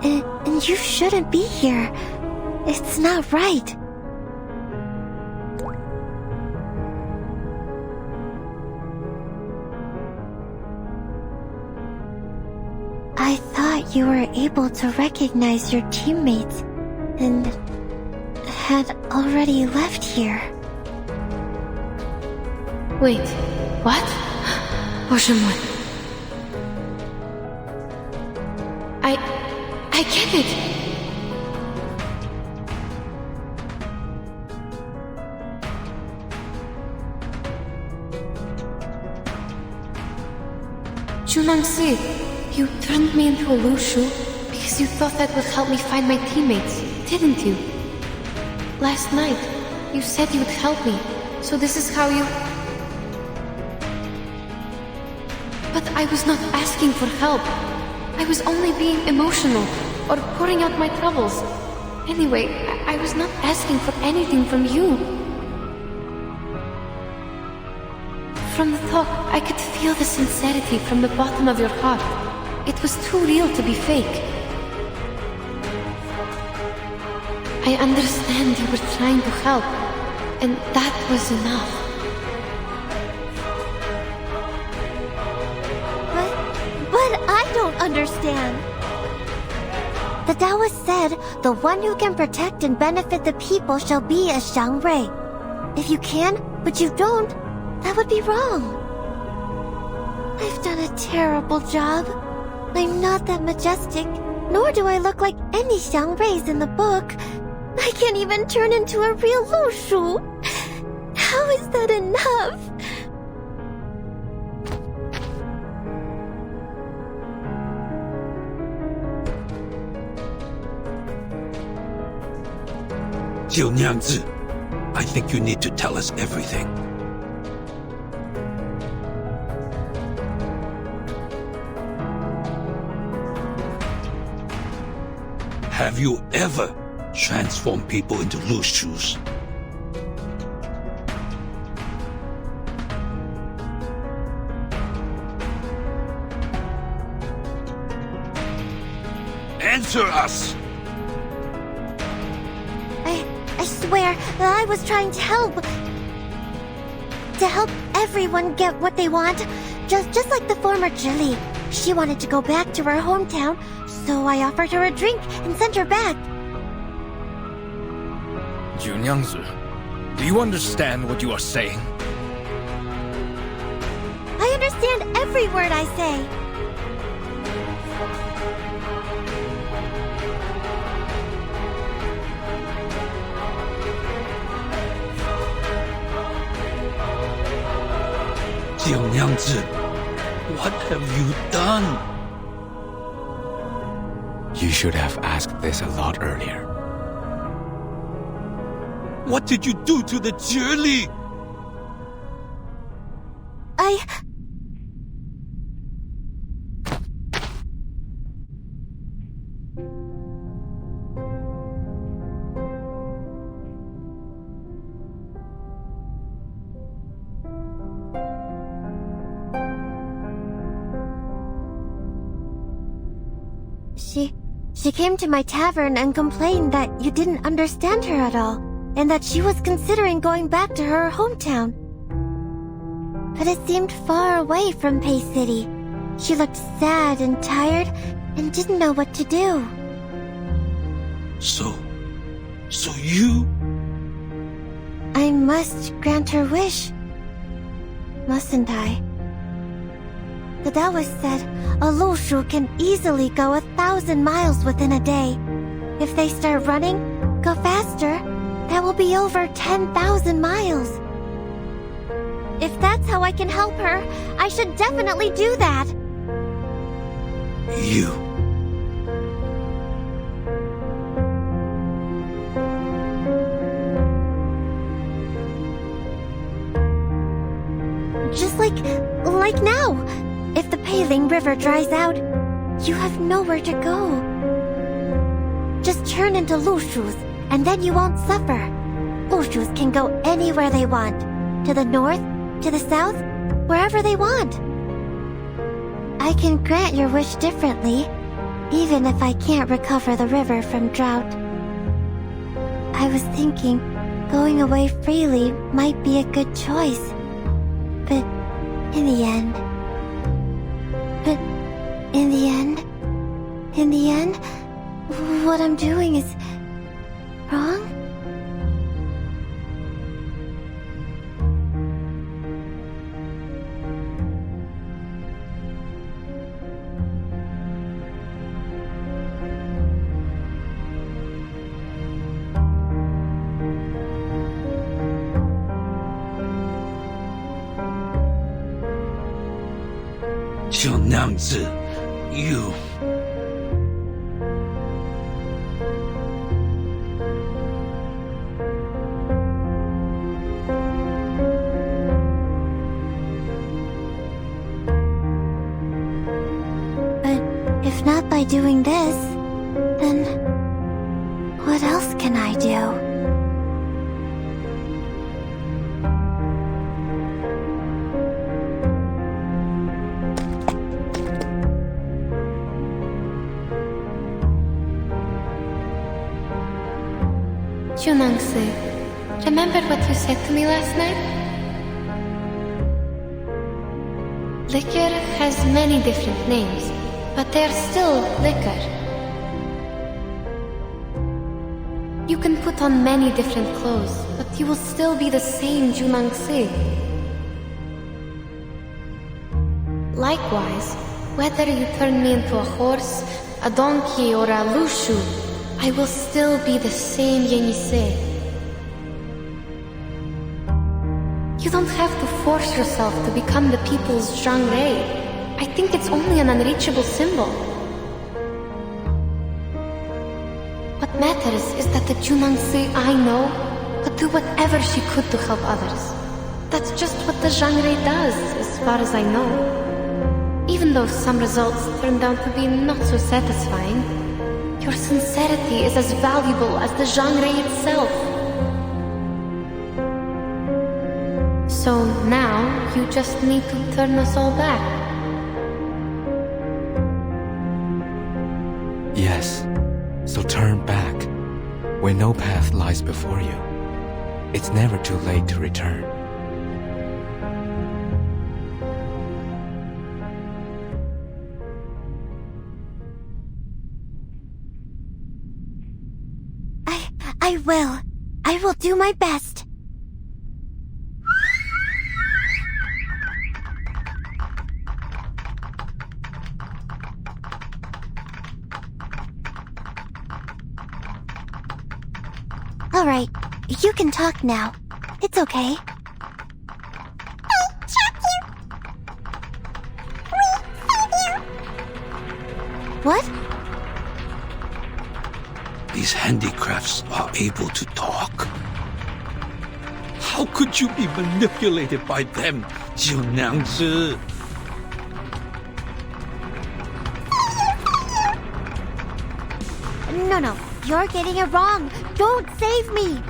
And you shouldn't be here. It's not right. I thought you were able to recognize your teammates and had already left here. Wait, what? Oshimon. I get it. Chulangse, you turned me into a Lushu because you thought that would help me find my teammates, didn't you? Last night, you said you would help me, so this is how you... But I was not asking for help. I was only being emotional, or pouring out my troubles. Anyway, I was not asking for anything from you. From the talk, I could feel the sincerity from the bottom of your heart. It was too real to be fake. I understand you were trying to help, and that was enough. But I don't understand. The Taoist said, the one who can protect and benefit the people shall be a Xiangrui. If you can, but you don't, that would be wrong. I've done a terrible job. I'm not that majestic, nor do I look like any Xiangruis in the book. I can't even turn into a real Lushu. How is that enough? Jiu Niangzi, I think you need to tell us everything. Have you ever transformed people into Lushus? Answer us! I swear that I was trying to help. To help everyone get what they want. Just like the former Zhili. She wanted to go back to her hometown, so I offered her a drink and sent her back. Junyangzi, do you understand what you are saying? I understand every word I say. Jiangyangzi, what have you done? You should have asked this a lot earlier. What did you do to the Shuori? She came to my tavern and complained that you didn't understand her at all, and that she was considering going back to her hometown. But it seemed far away from Pei City. She looked sad and tired and didn't know what to do. So you... I must grant her wish, mustn't I? The Taoist said a Lushu can easily go 1,000 miles within a day. If they start running, go faster, that will be over 10,000 miles. If that's how I can help her, I should definitely do that. You... Just like now. If the Peiling River dries out, you have nowhere to go. Just turn into Lushus, and then you won't suffer. Lushus can go anywhere they want. To the north, to the south, wherever they want. I can grant your wish differently, even if I can't recover the river from drought. I was thinking, going away freely might be a good choice. But in the end, what I'm doing is wrong? Jiangyangzi, you... If not by doing this, then what else can I do? Junangsi, remember what you said to me last night? Liquor has many different names, but they're still liquor. You can put on many different clothes, but you will still be the same Junangsi. Likewise, whether you turn me into a horse, a donkey, or a lushu, I will still be the same Yenisei. You don't have to force yourself to become the people's Zhangrei. I think it's only an unreachable symbol. What matters is that the Junangsi I know could do whatever she could to help others. That's just what the Zhangrei does, as far as I know. Even though some results turned out to be not so satisfying, your sincerity is as valuable as the Zhangrei itself. So now, you just need to turn us all back. Yes, so turn back. When no path lies before you, it's never too late to return. I will. I will do my best. All right, you can talk now. It's okay. What? These handicrafts are able to talk? How could you be manipulated by them, Jiu Nyangzi? No, you're getting it wrong. Don't save me.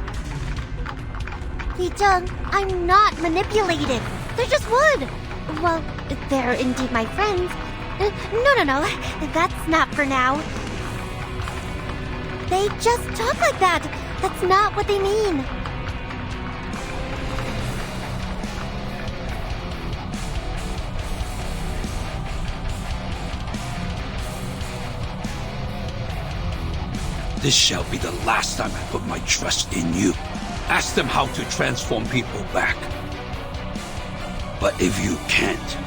Li Zheng, I'm not manipulated. They're just wood. Well, they're indeed my friends. No. That's not for now. They just talk like that. That's not what they mean. This shall be the last time I put my trust in you. Ask them how to transform people back. But if you can't,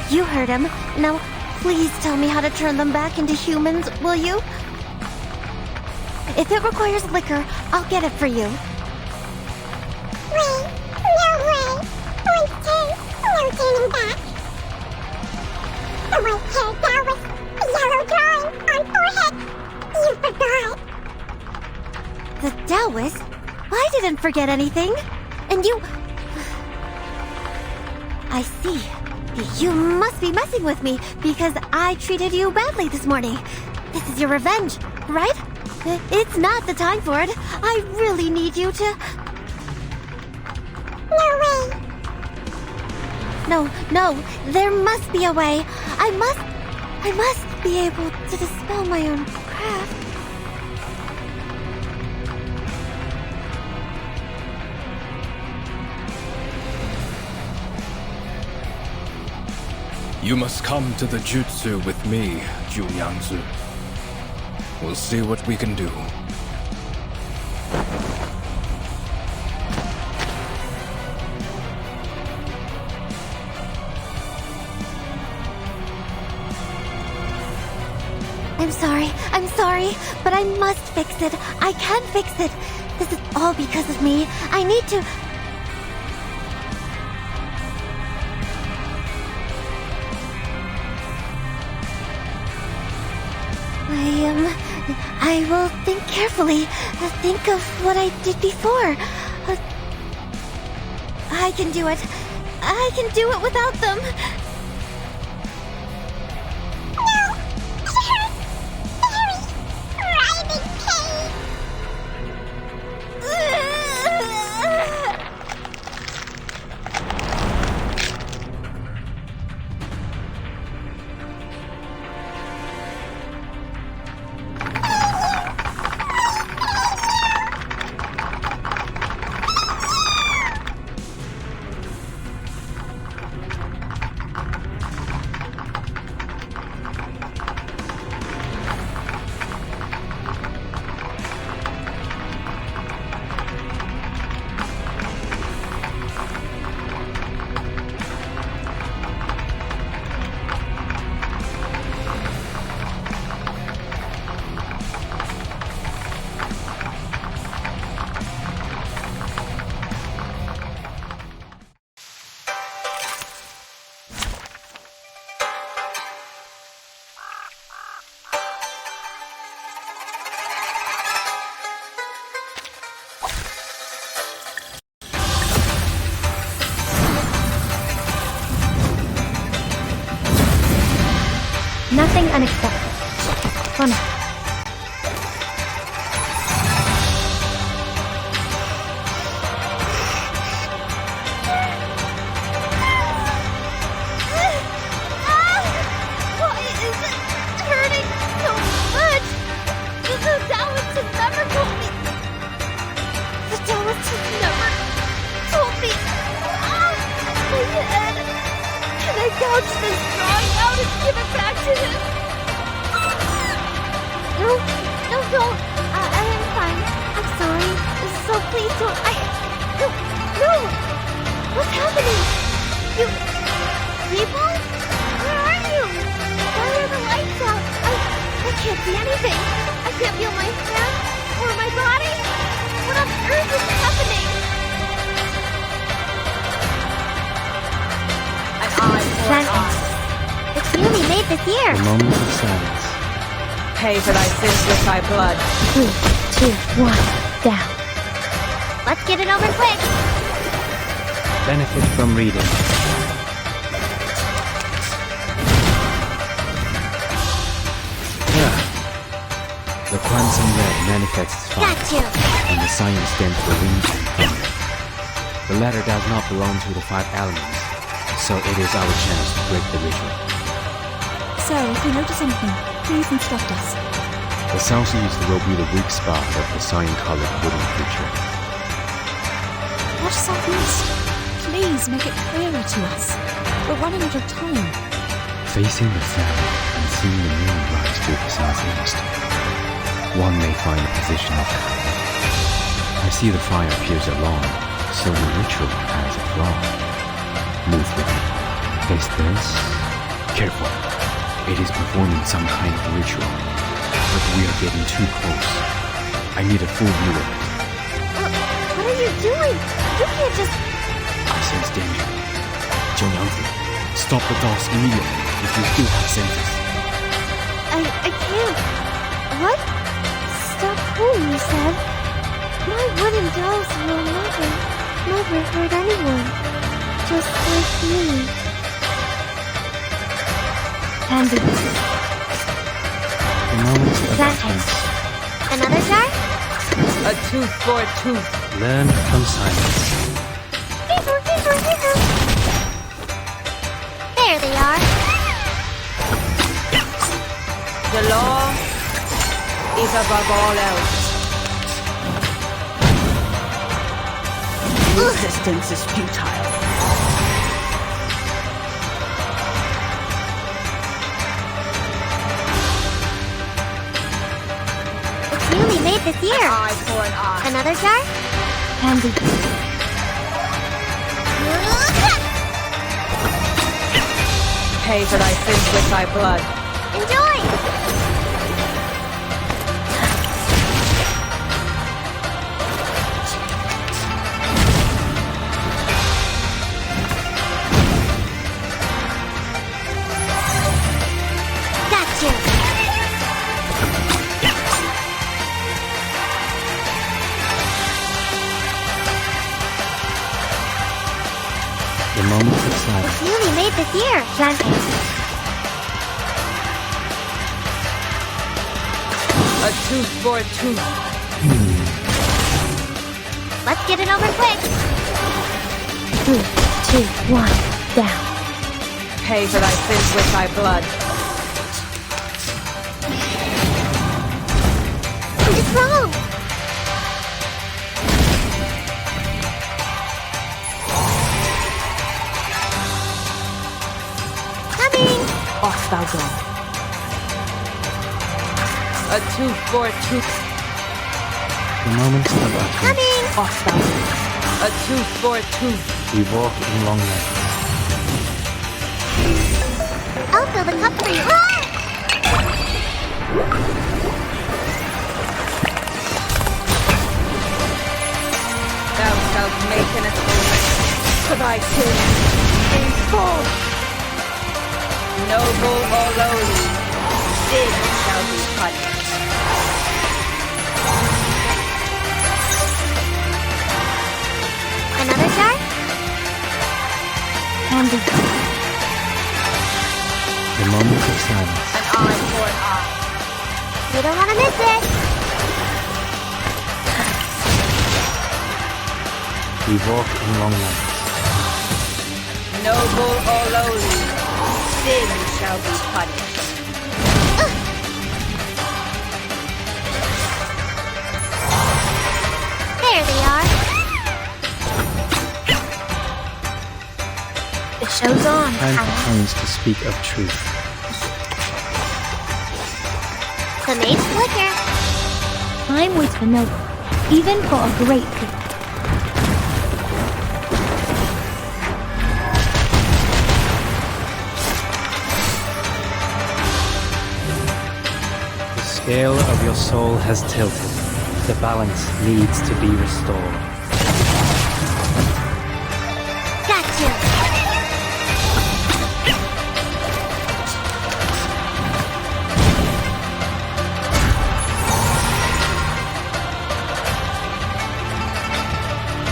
You heard him. Now, please tell me how to turn them back into humans, will you? If it requires liquor, I'll get it for you. Wait, no way. Please turn, no turning back. The white-haired Taoist, the yellow drawing on forehead. You forgot. The Taoist? I didn't forget anything. And you... I see. You must be messing with me because I treated you badly this morning. This is your revenge, right? It's not the time for it. I really need you to... No way. No, there must be a way. I must be able to dispel my own craft. You must come to the jutsu with me, Jiu Nyangzi. We'll see what we can do. I'm sorry, but I must fix it. I can fix it. This is all because of me. I need to... I will think carefully. Think of what I did before. I can do it. I can do it without them. Nothing unexpected. For now. Why is it hurting so much? Launch this drawing out and give it back to him. No, don't. I am fine. I'm sorry. So please don't. No. What's happening? You... People? Where are you? Why are the lights out? I can't see anything. I can't feel my hand or my body. What on earth is happening? An eye for an eye. It's really made this year. The moment of silence. Pay for thy sins with thy blood. 3, 2, 1, down. Let's get it over quick. Benefit from reading. Yeah. The quantum red manifests fire, Got you. and the science stands for wind and thunder. The latter does not belong to the 5 elements, so it is our chance to break the ritual. Sir, if you notice anything, please instruct us. The southeast will be the weak spot of the cyan-colored wooden creature. What southeast? Please make it clearer to us. We're running out of time. Facing the south and seeing the moon rise to the southeast, one may find a position of calm. I see the fire appears along, so the ritual has a flaw. Move with me. Face this. Careful. It is performing some kind of ritual, but we are getting too close. I need a full view of it. What are you doing? You can't just... I sense danger. Jianyangzi, stop the dolls immediately if you still have senses. I can't. What? Stop who, you said? My wooden dolls will never hurt anyone. Just like me. Candy. The moment of That utterance. Another jar? A tooth for a tooth. Learn from silence. Fever. There they are. The law is above all else. Resistance is futile. It's newly made this year. An eye for an eye. Another jar? Candy. Pay for thy sins with thy blood. Enjoy! Got you! The moment of silence. Newly made this year. Planting. A tooth for a tooth. Let's get it over quick. 3, 2, 1, down. Pay for thy sins with thy blood. It's wrong. Coming. Off thou go. A tooth for a tooth. The moment of utterance. Coming. Off thou go. A tooth for a tooth. We walk in long lines. I'll fill the cup for you. Ah! Thou shalt make an atonement for thy sins in full. Noble or lowly, sin shall be punished. Another jar? Candy. The moment of silence. An eye for an eye. You don't want to miss it. We walk in long lines. Noble or lowly, sin shall be punished. There they are. Goes on. Time for tongues to speak of truth. The main flicker. I'm with vanilla, even for a great thing. The scale of your soul has tilted. The balance needs to be restored. Gotcha.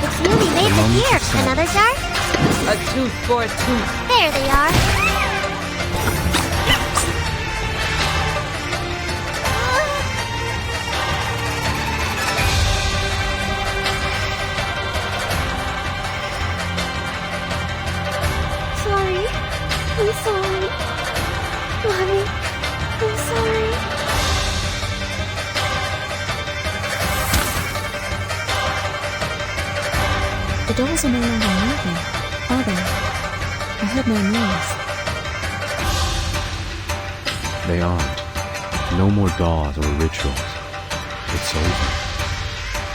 Looks newly made from here. Another jar? A tooth for a tooth. There they are. Sorry. I'm sorry. Mommy, I'm sorry. The dolls are no longer moving, are they? I heard no noise. They aren't. No more dolls or rituals. It's over.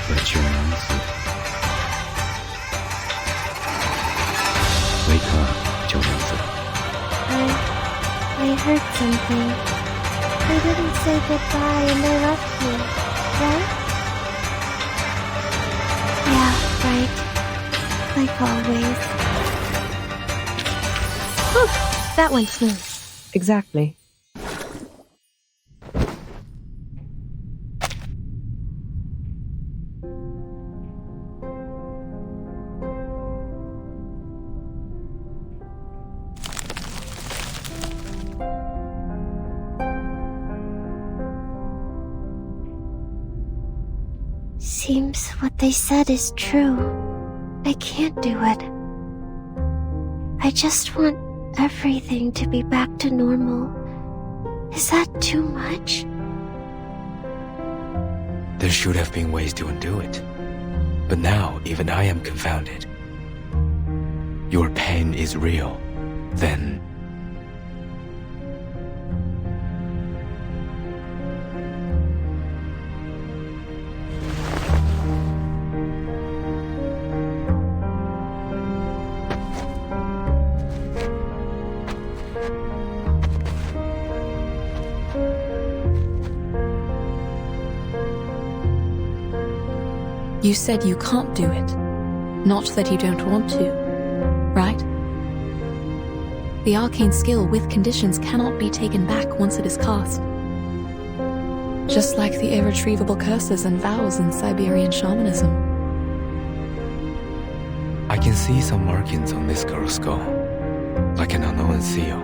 Let your mind sleep. Wake up, 九娘子. I heard something. They didn't say goodbye and they left you, right? Yeah, right. Like always. Whew, that went smooth. Exactly. Seems what they said is true. I can't do it. I just want everything to be back to normal. Is that too much? There should have been ways to undo it. But now, even I am confounded. Your pain is real. Then... You said you can't do it. Not that you don't want to, right? The arcane skill with conditions cannot be taken back once it is cast. Just like the irretrievable curses and vows in Siberian shamanism. I can see some markings on this girl's skull, like an unknown seal.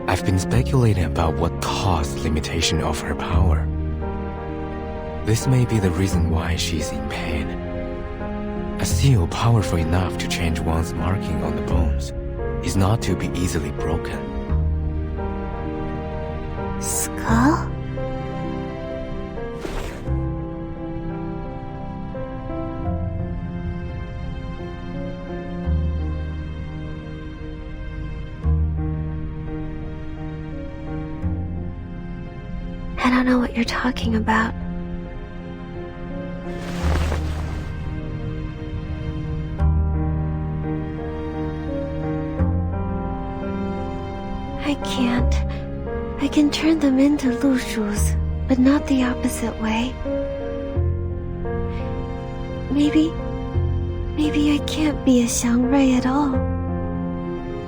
I've been speculating about what caused limitation of her power. This may be the reason why she's in pain. A seal powerful enough to change one's marking on the bones is not to be easily broken. Skull? I don't know what you're talking about. I can't. I can turn them into Lushus, but not the opposite way. Maybe I can't be a Xiangrui at all.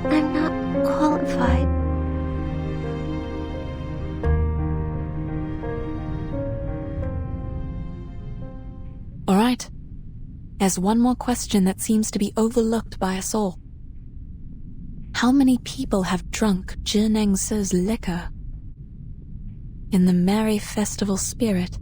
I'm not qualified. All right. There's one more question that seems to be overlooked by us all. How many people have drunk Zhinengsi's liquor? In the merry festival spirit,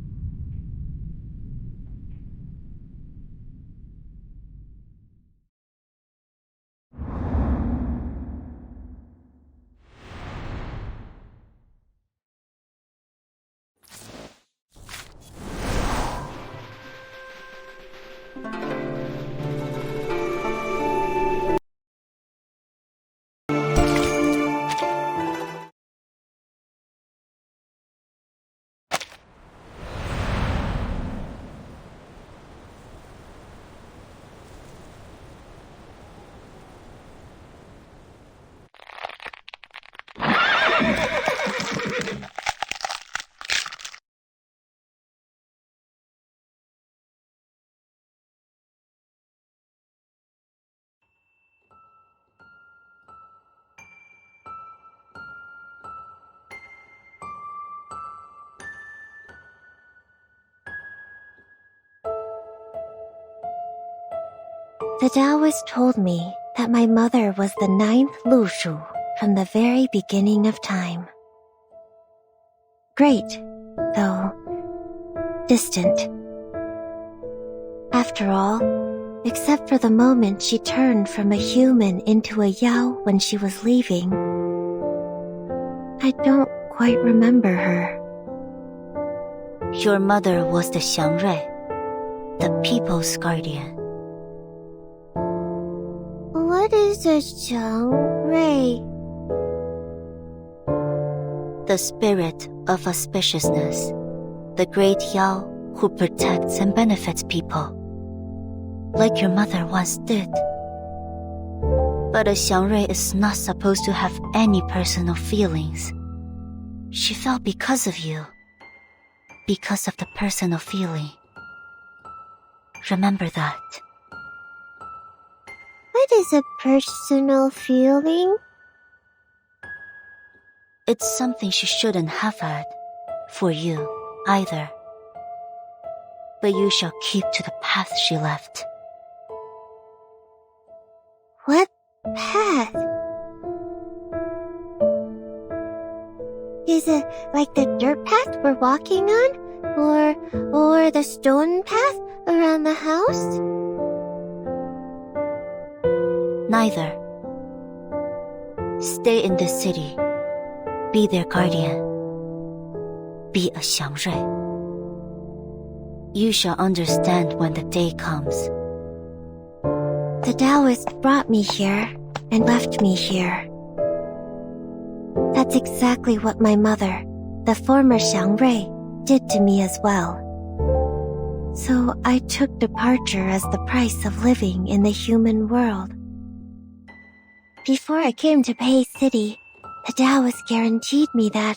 The Taoist told me that my mother was the 9th Lushu from the very beginning of time. Great, though distant. After all, except for the moment she turned from a human into a Yao when she was leaving, I don't quite remember her. Your mother was the Xiangrui, the people's guardian. What is a Xiangrui? The spirit of auspiciousness, the great Yao who protects and benefits people, like your mother once did. But a Xiangrui is not supposed to have any personal feelings. She fell because of you, because of the personal feeling. Remember that. What is a personal feeling? It's something she shouldn't have had, for you, either. But you shall keep to the path she left. What path? Is it like the dirt path we're walking on? Or the stone path around the house? Neither. Stay in this city. Be their guardian. Be a Xiangrui. You shall understand when the day comes. The Taoist brought me here and left me here. That's exactly what my mother, the former Xiangrui, did to me as well. So I took departure as the price of living in the human world. Before I came to Pei City, the Taoist guaranteed me that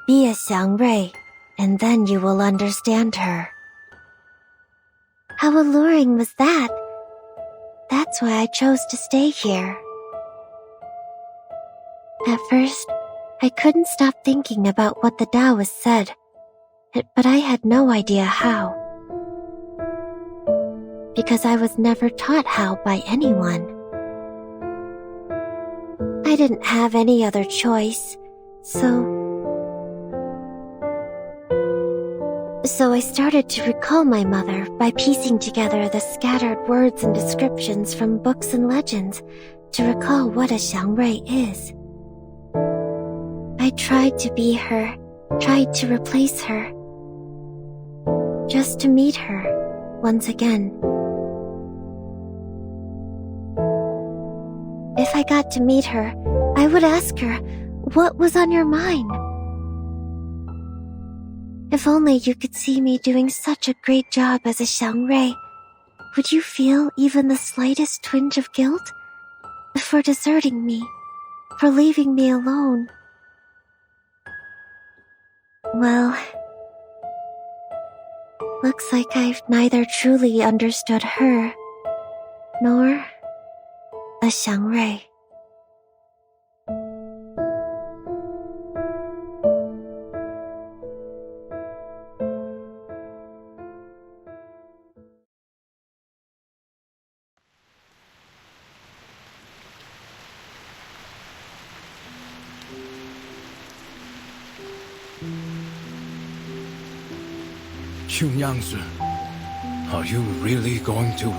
be a Xiangrui, and then you will understand her. How alluring was that? That's why I chose to stay here. At first, I couldn't stop thinking about what the Taoist said, but I had no idea how. Because I was never taught how by anyone. I didn't have any other choice, so I started to recall my mother by piecing together the scattered words and descriptions from books and legends to recall what a Xiangrui is. I tried to be her, tried to replace her, just to meet her once again. If I got to meet her, I would ask her, what was on your mind? If only you could see me doing such a great job as a Xiangrui, would you feel even the slightest twinge of guilt? For deserting me, for leaving me alone? Well, looks like I've neither truly understood her, nor a Xiangrui. Yangzi, are you really going to...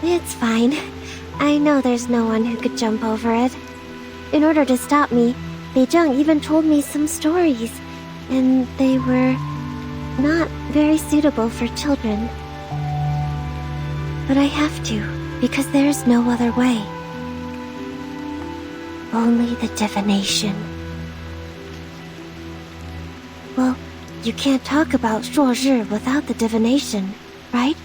It's fine. I know there's no one who could jump over it. In order to stop me, Beizheng even told me some stories, and they were not very suitable for children. But I have to, because there's no other way. Only the divination. Well, you can't talk about Shuori without the divination, right?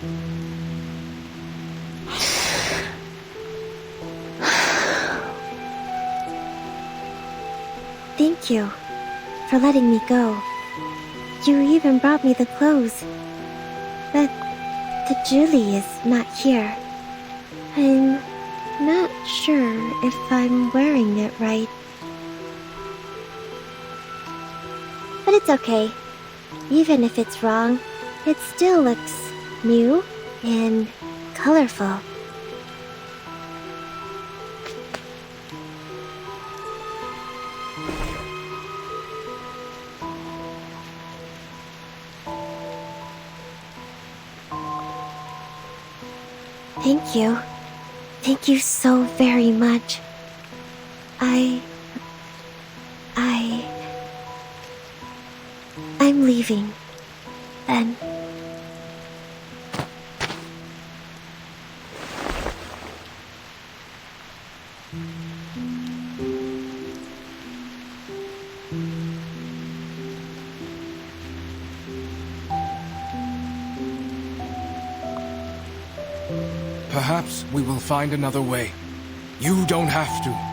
Thank you for letting me go. You even brought me the clothes. But the Julie is not here. I'm not sure if I'm wearing it right. But it's okay. Even if it's wrong, it still looks new and colorful. Thank you. Thank you so very much. I'm leaving. Then. Perhaps we will find another way. You don't have to.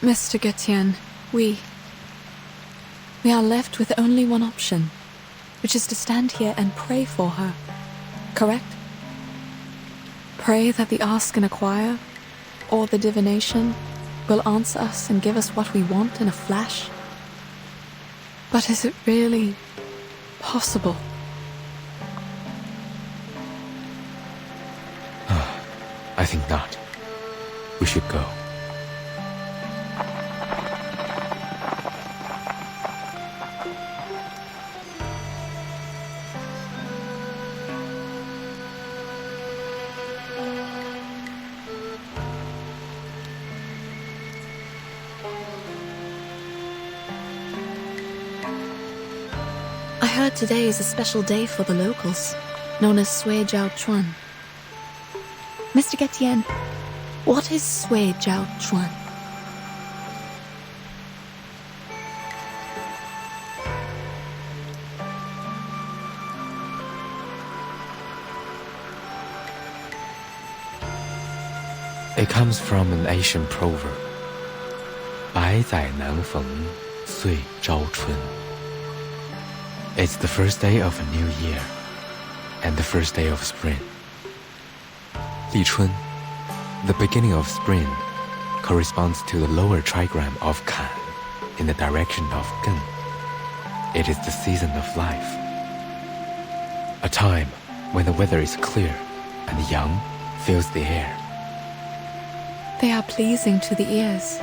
Mr. Getian, we are left with only one option, which is to stand here and pray for her, correct? Pray that the Ask and Acquire, or the divination, will answer us and give us what we want in a flash. But is it really possible? I think not. We should go. I heard today is a special day for the locals, known as Sui Jiao Chuan. Mr. Getian, what is Sui Jiao Chuan? It comes from an Asian proverb. 百载难逢，岁朝春. It's the first day of a new year, and the first day of spring. 立春, the beginning of spring, corresponds to the lower trigram of Kan, in the direction of Gen. It is the season of life. A time when the weather is clear and the young fills the air. They are pleasing to the ears.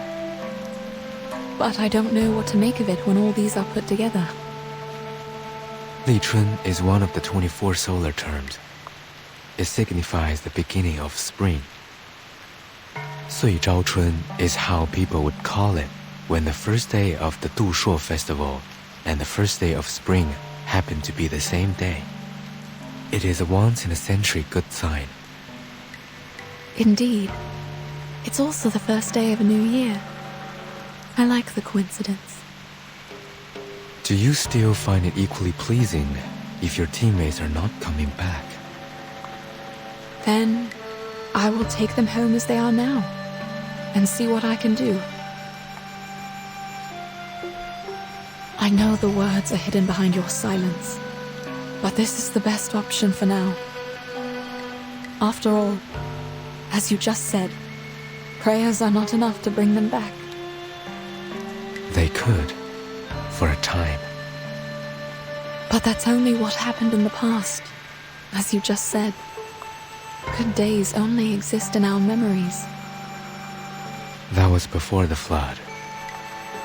But I don't know what to make of it when all these are put together. 立春 is one of the 24 solar terms. It signifies the beginning of spring. 岁朝春 is how people would call it when the first day of the Du Shuo festival and the first day of spring happen to be the same day. It is a once-in-a-century good sign. Indeed. It's also the first day of a new year. I like the coincidence. Do you still find it equally pleasing if your teammates are not coming back? Then I will take them home as they are now and see what I can do. I know the words are hidden behind your silence, but this is the best option for now. After all, as you just said, prayers are not enough to bring them back. They could, for a time. But that's only what happened in the past, as you just said. Good days only exist in our memories. That was before the flood.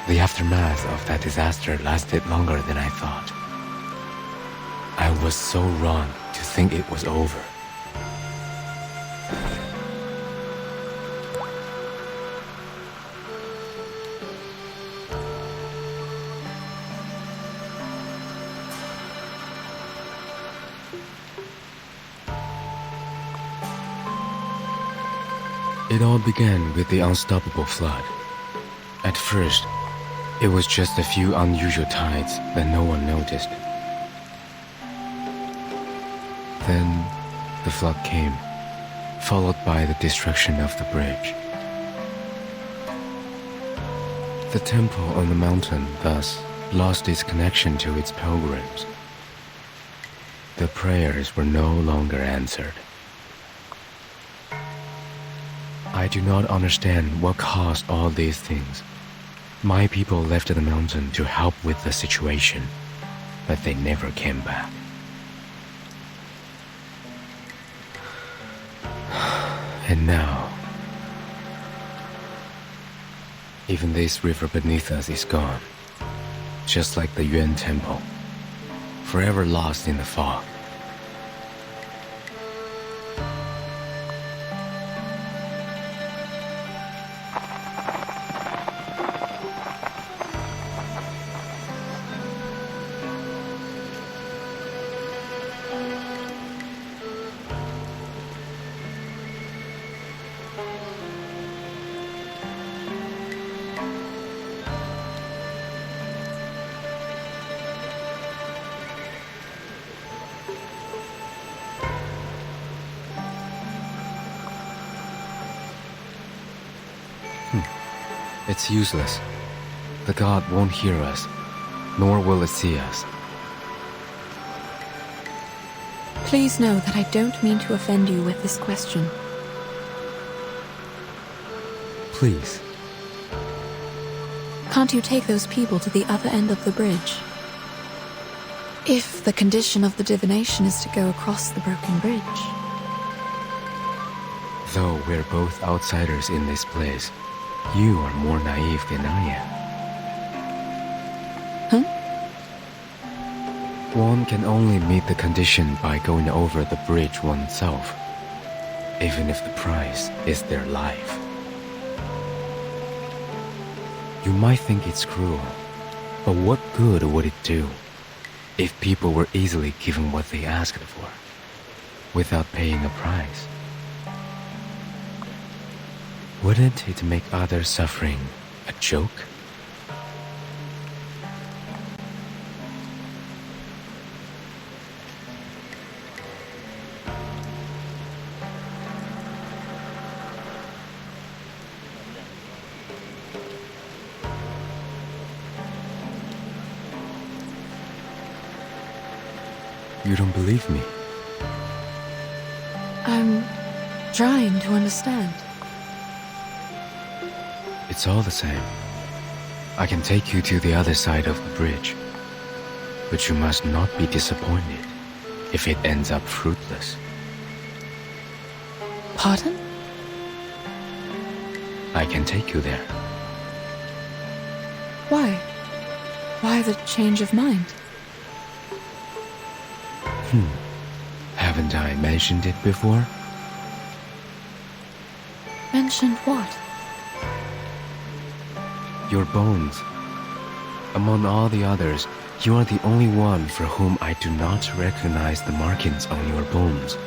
The aftermath of that disaster lasted longer than I thought. I was so wrong to think it was over. It all began with the unstoppable flood. At first, it was just a few unusual tides that no one noticed. Then, the flood came, followed by the destruction of the bridge. The temple on the mountain thus lost its connection to its pilgrims. The prayers were no longer answered. I do not understand what caused all these things. My people left the mountain to help with the situation, but they never came back. And now, even this river beneath us is gone, just like the Yuan Temple, forever lost in the fog. It's useless. The god won't hear us, nor will it see us. Please know that I don't mean to offend you with this question. Please. Can't you take those people to the other end of the bridge? If the condition of the divination is to go across the broken bridge. Though we're both outsiders in this place, you are more naive than I am. Huh? One can only meet the condition by going over the bridge oneself, even if the price is their life. You might think it's cruel, but what good would it do if people were easily given what they asked for, without paying a price? Wouldn't it make other suffering a joke? You don't believe me? I'm trying to understand. It's all the same. I can take you to the other side of the bridge. But you must not be disappointed if it ends up fruitless. Pardon? I can take you there. Why? Why the change of mind? Haven't I mentioned it before? Mentioned what? Your bones. Among all the others, you are the only one for whom I do not recognize the markings on your bones.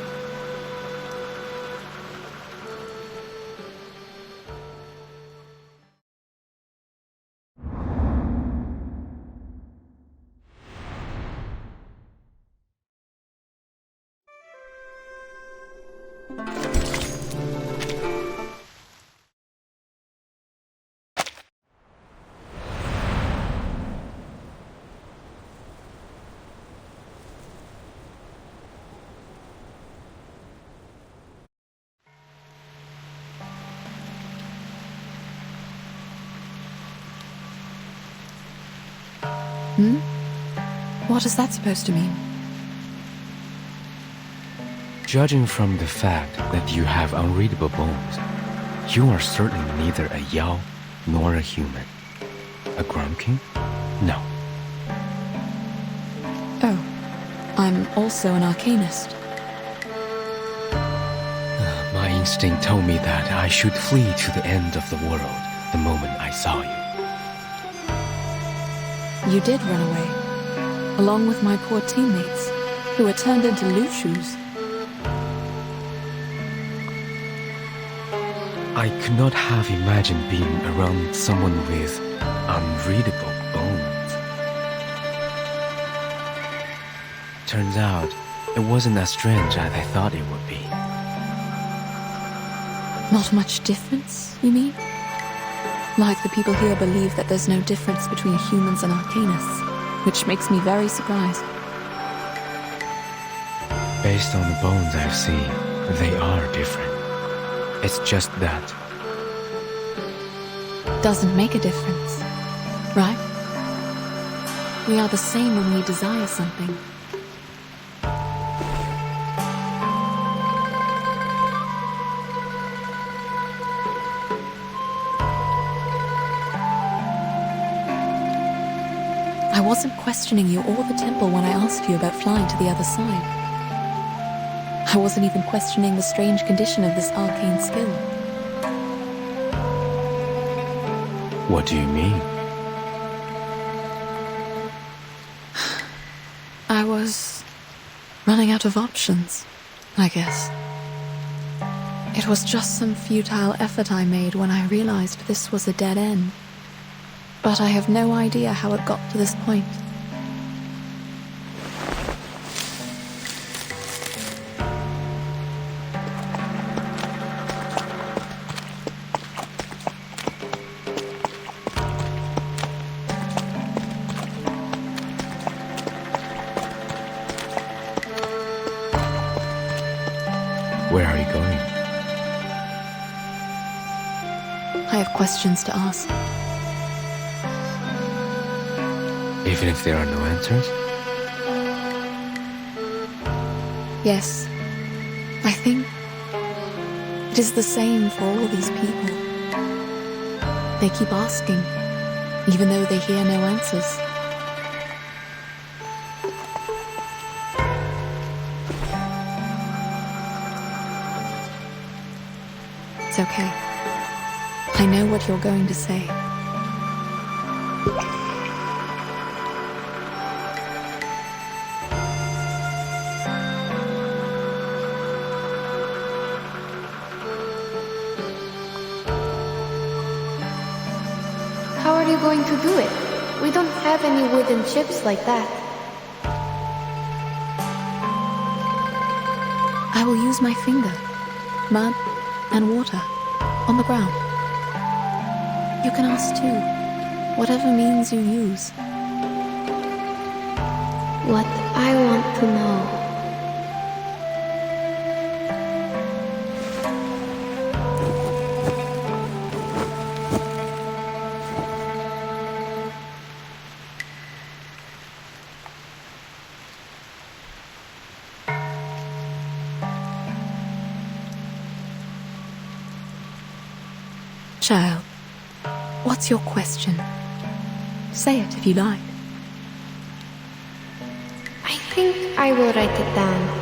What is that supposed to mean? Judging from the fact that you have unreadable bones, you are certainly neither a Yao nor a human. A Grumpkin? No. Oh, I'm also an arcanist. My instinct told me that I should flee to the end of the world the moment I saw you. You did run away, along with my poor teammates, who were turned into Lushus. I could not have imagined being around someone with unreadable bones. Turns out, it wasn't as strange as I thought it would be. Not much difference, you mean? Like the people here believe that there's no difference between humans and arcanists, which makes me very surprised. Based on the bones I've seen, they are different. It's just that. Doesn't make a difference, right? We are the same when we desire something. I wasn't questioning you or the temple when I asked you about flying to the other side. I wasn't even questioning the strange condition of this arcane skill. What do you mean? I was running out of options, I guess. It was just some futile effort I made when I realized this was a dead end. But I have no idea how it got to this point. Where are you going? I have questions to ask. Even if there are no answers? Yes. I think it is the same for all these people. They keep asking, even though they hear no answers. It's okay. I know what you're going to say. How are you going to do it? We don't have any wooden ships like that. I will use my finger, mud, and water on the ground. You can ask too, whatever means you use. What I want to know. Child, what's your question? Say it if you like. I think I will write it down.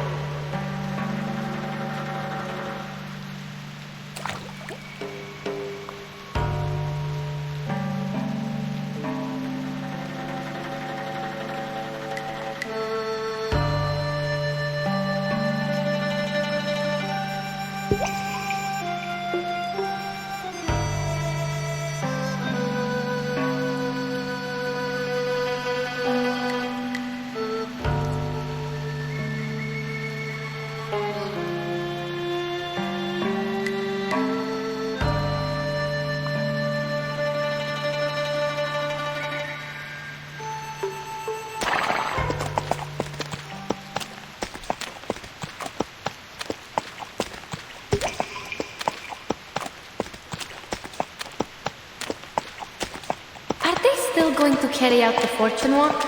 Going to carry out the fortune walk?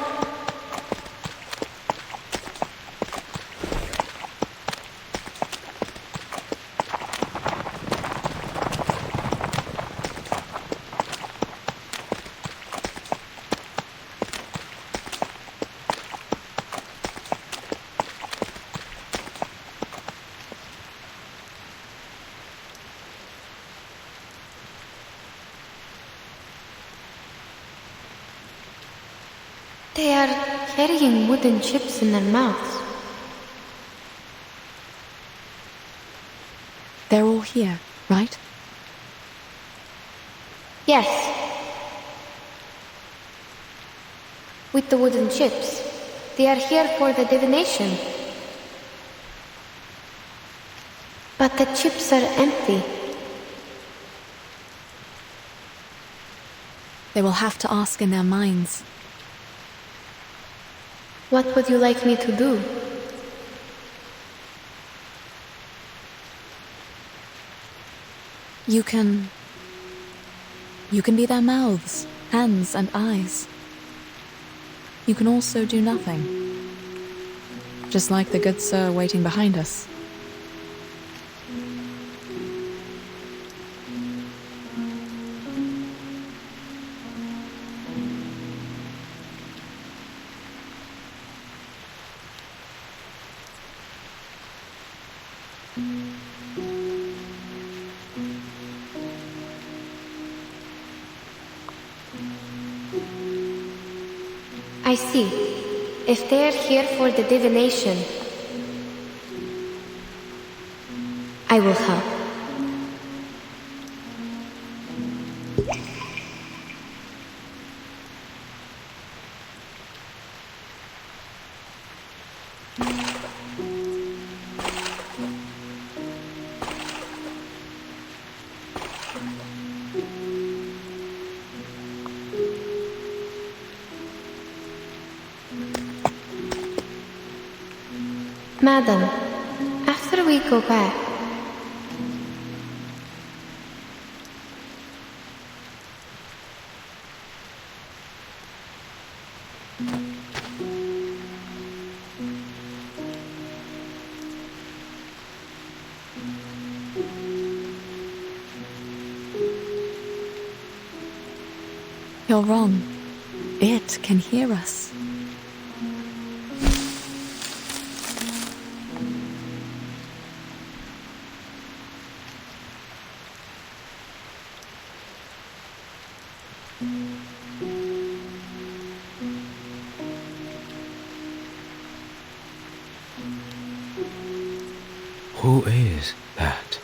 They are carrying wooden chips in their mouths. They're all here, right? Yes. With the wooden chips. They are here for the divination. But the chips are empty. They will have to ask in their minds. What would you like me to do? You can be their mouths, hands, and eyes. You can also do nothing. Just like the good sir waiting behind us. I see. If they are here for the divination, I will help. Madam, after we go back, You're wrong. It can hear us. Who is that?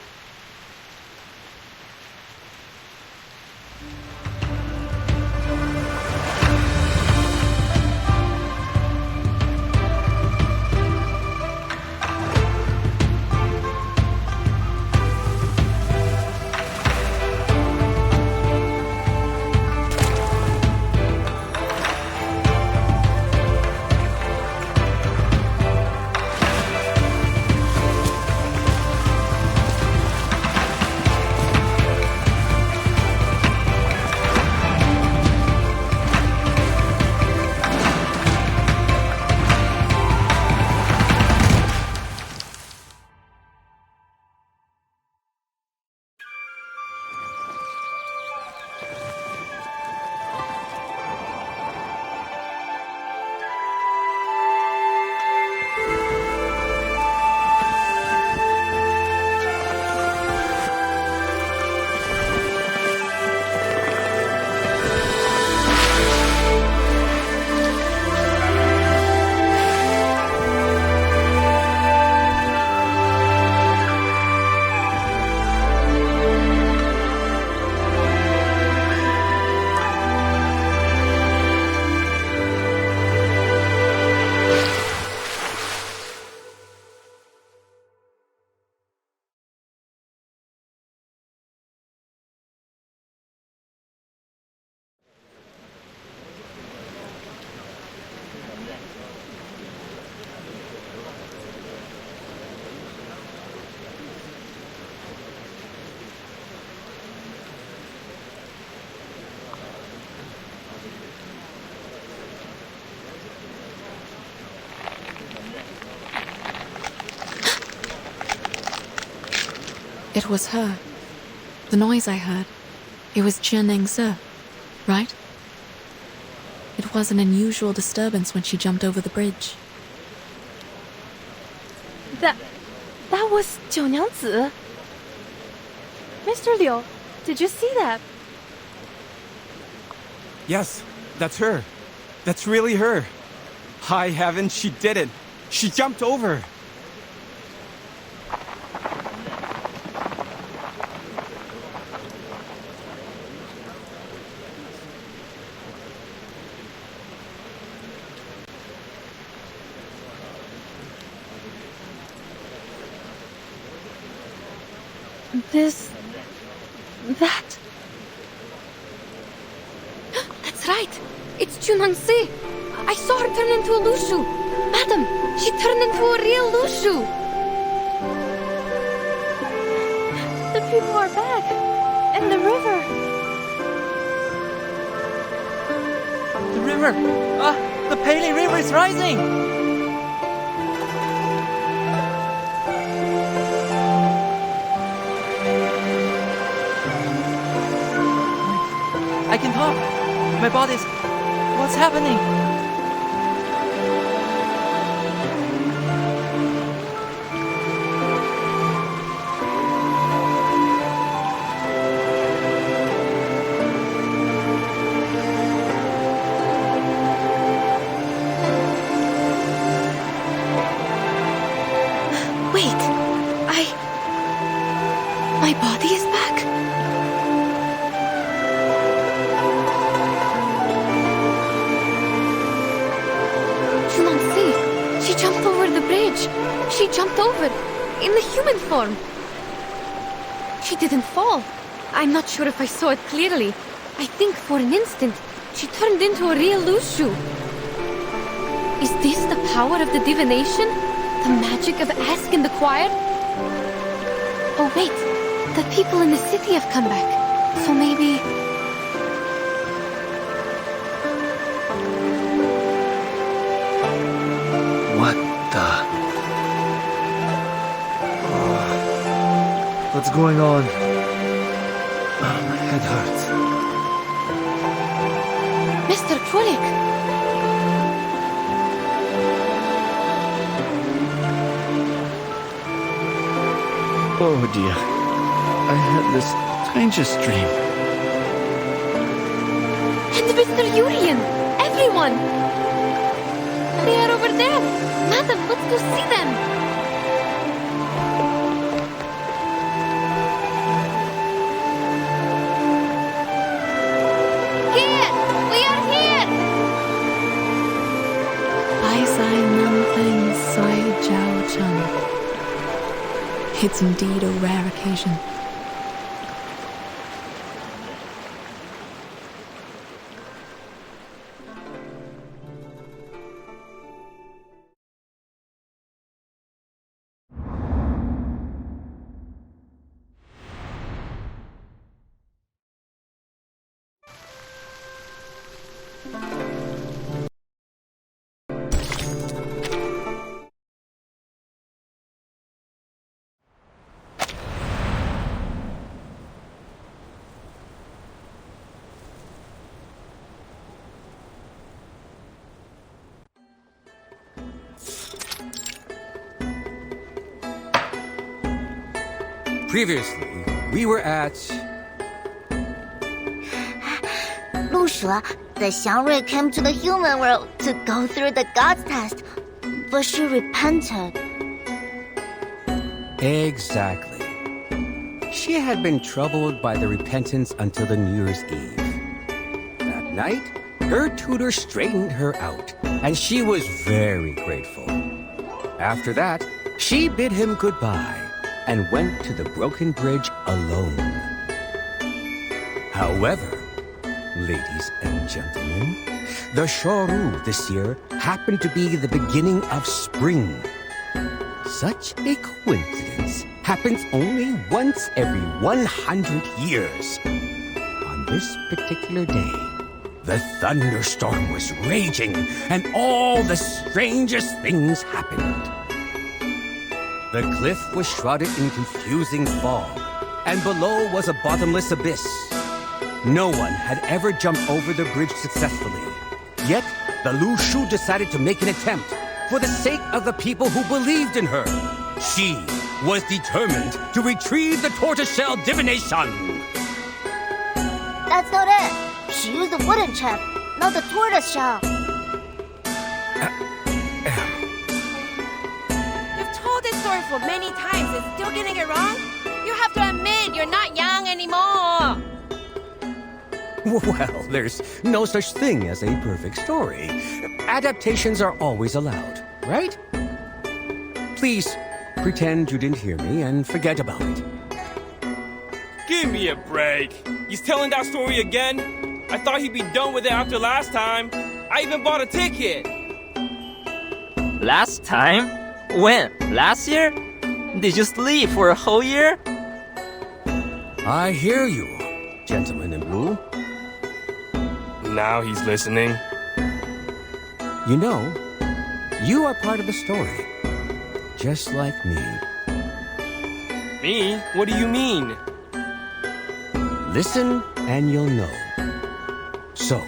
It was her. The noise I heard. It was Zhe, right? It was an unusual disturbance when she jumped over the bridge. That was 九娘子. Mr. Liu, did you see that? Yes, that's her. That's really her. High heaven, she did it. She jumped over. That... That's right. It's Chunangse. I saw her turn into a Lushu. Madam, she turned into a real Lushu. The people are back. And the river. The river! The Pele River is rising! I can talk. My body's... What's happening? Wait. My body is back? Chunangse, she jumped over the bridge. She jumped over in the human form. She didn't fall. I'm not sure if I saw it clearly. I think for an instant, she turned into a real Lushu. Is this the power of the divination? The magic of Ask in the Choir? Oh wait, the people in the city have come back. So maybe... What the... Oh, what's going on? My head hurts. Mr. Krolik! Oh dear. I had the strangest dream. And Mr. Urian! Everyone! They are over there! Madam, let's go see them! Here! We are here! Ai Sai Nam Thang Sai Jiao Chun. It's indeed a rare occasion. Previously, we were at... Lushu, the Xiangrui came to the human world to go through the God's test, but she repented. Exactly. She had been troubled by the repentance until the New Year's Eve. That night, her tutor straightened her out, and she was very grateful. After that, she bid him goodbye and went to the broken bridge alone. However, ladies and gentlemen, the Shuori this year happened to be the beginning of spring. Such a coincidence happens only once every 100 years. On this particular day, the thunderstorm was raging and all the strangest things happened. The cliff was shrouded in confusing fog, and below was a bottomless abyss. No one had ever jumped over the bridge successfully. Yet, the Lushu decided to make an attempt for the sake of the people who believed in her. She was determined to retrieve the tortoiseshell divination. That's not it. She used the wooden chip, not the tortoise shell. You've told this story for many times and still getting it wrong? You have to admit you're not young anymore. Well, there's no such thing as a perfect story. Adaptations are always allowed, right? Please, pretend you didn't hear me and forget about it. Give me a break. He's telling that story again? I thought he'd be done with it after last time. I even bought a ticket. Last time? When? Last year? Did you sleep for a whole year? I hear you, gentleman in blue. Now he's listening. You know, you are part of the story. Just like me. Me? What do you mean? Listen and you'll know. So,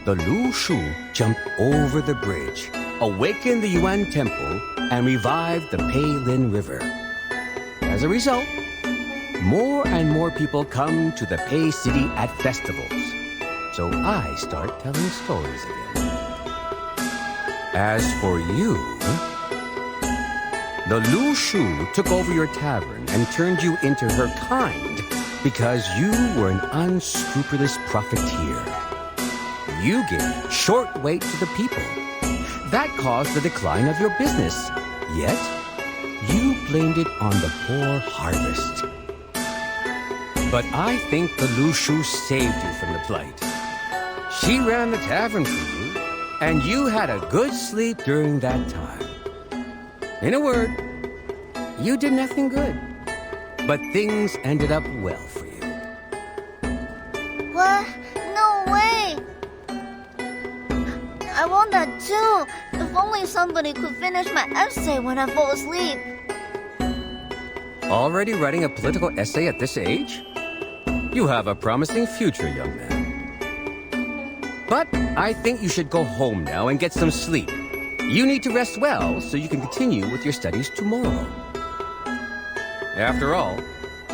the Lu Shu jumped over the bridge, awakened the Yuan Temple, and revived the Peilin River. As a result, more and more people come to the Pei City at festivals. So I start telling stories again. As for you, the Lu Shu took over your tavern and turned you into her kind because you were an unscrupulous profiteer. You gave short weight to the people. That caused the decline of your business. Yet, you blamed it on the poor harvest. But I think the Lu Shu saved you from the plight. She ran the tavern for you, and you had a good sleep during that time. In a word, you did nothing good. But things ended up well for you. What? No way! I want that too. If only somebody could finish my essay when I fall asleep. Already writing a political essay at this age? You have a promising future, young man. But I think you should go home now and get some sleep. You need to rest well so you can continue with your studies tomorrow. After all,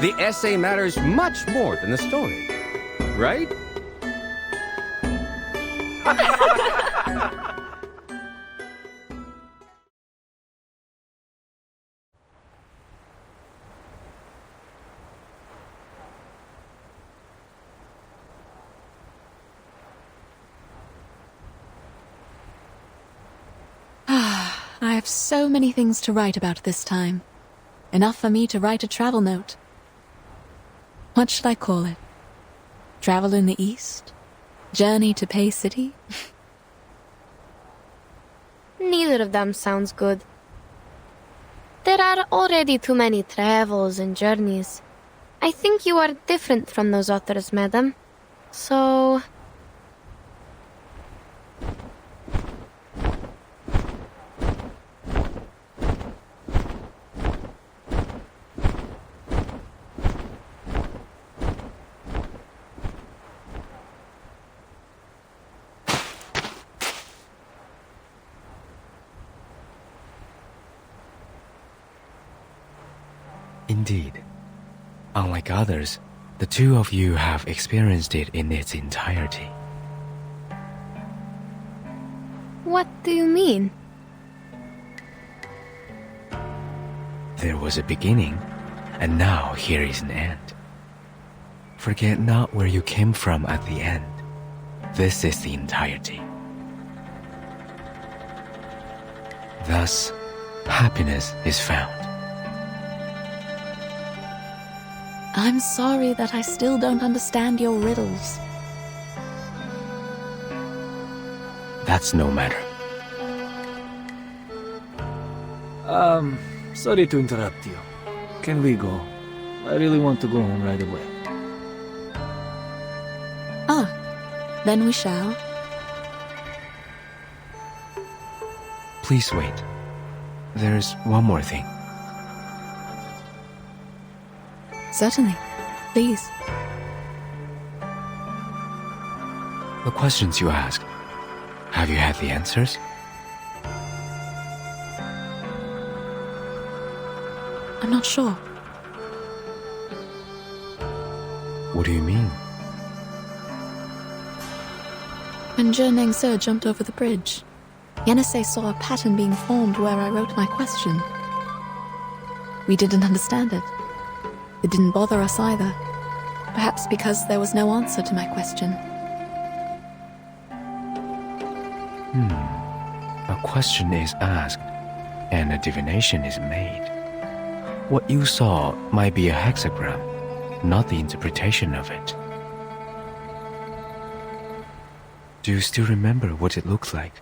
the essay matters much more than the story, right? I have so many things to write about this time. Enough for me to write a travel note. What should I call it? Travel in the East? Journey to Pei City? Neither of them sounds good. There are already too many travels and journeys. I think you are different from those authors, madam. So... Indeed. Unlike others, the two of you have experienced it in its entirety. What do you mean? There was a beginning, and now here is an end. Forget not where you came from at the end. This is the entirety. Thus, happiness is found. I'm sorry that I still don't understand your riddles. That's no matter. Sorry to interrupt you. Can we go? I really want to go home right away. Ah, then we shall. Please wait. There's one more thing. Certainly. Please. The questions you asked, have you had the answers? I'm not sure. What do you mean? When Zhe Nengse jumped over the bridge, Yenisei saw a pattern being formed where I wrote my question. We didn't understand it. It didn't bother us either. Perhaps because there was no answer to my question. A question is asked, and a divination is made. What you saw might be a hexagram, not the interpretation of it. Do you still remember what it looked like?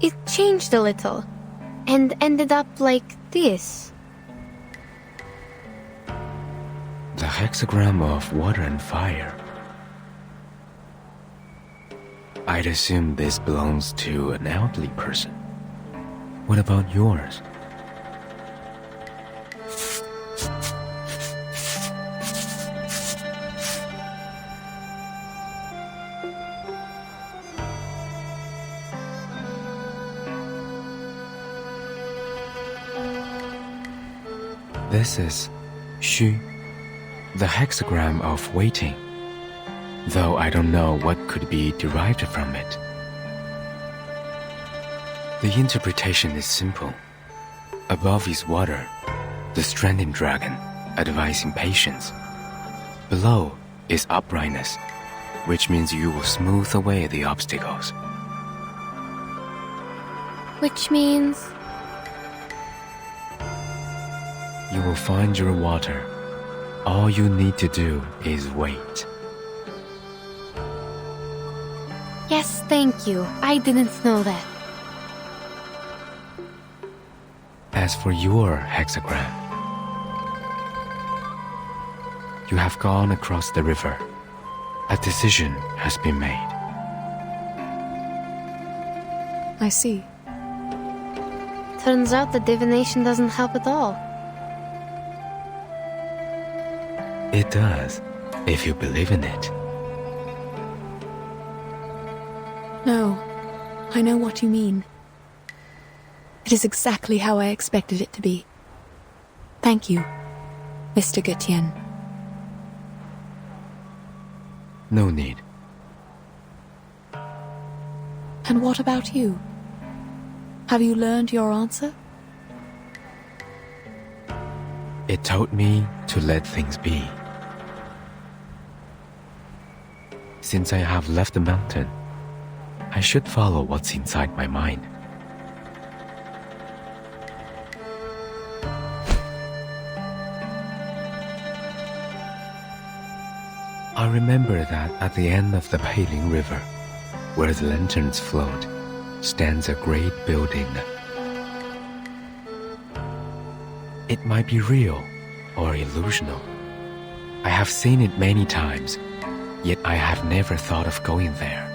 It changed a little, and ended up like this. The hexagram of water and fire. I'd assume this belongs to an elderly person. What about yours? This is Shu, the hexagram of waiting, though I don't know what could be derived from it. The interpretation is simple. Above is water, the stranding dragon, advising patience. Below is uprightness, which means you will smooth away the obstacles. Which means... You will find your water. All you need to do is wait. Yes, thank you. I didn't know that. As for your hexagram, you have gone across the river. A decision has been made. I see. Turns out the divination doesn't help at all. It does, if you believe in it. No, I know what you mean. It is exactly how I expected it to be. Thank you, Mr. Gutian. No need. And what about you? Have you learned your answer? It told me to let things be. Since I have left the mountain, I should follow what's inside my mind. I remember that at the end of the Peiling River, where the lanterns float, stands a great building. It might be real or illusional. I have seen it many times, yet I have never thought of going there.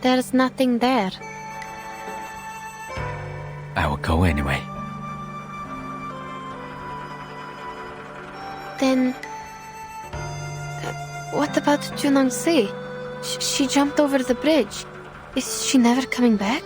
There's nothing there. I will go anyway. Then... what about Junongsi? She jumped over the bridge. Is she never coming back?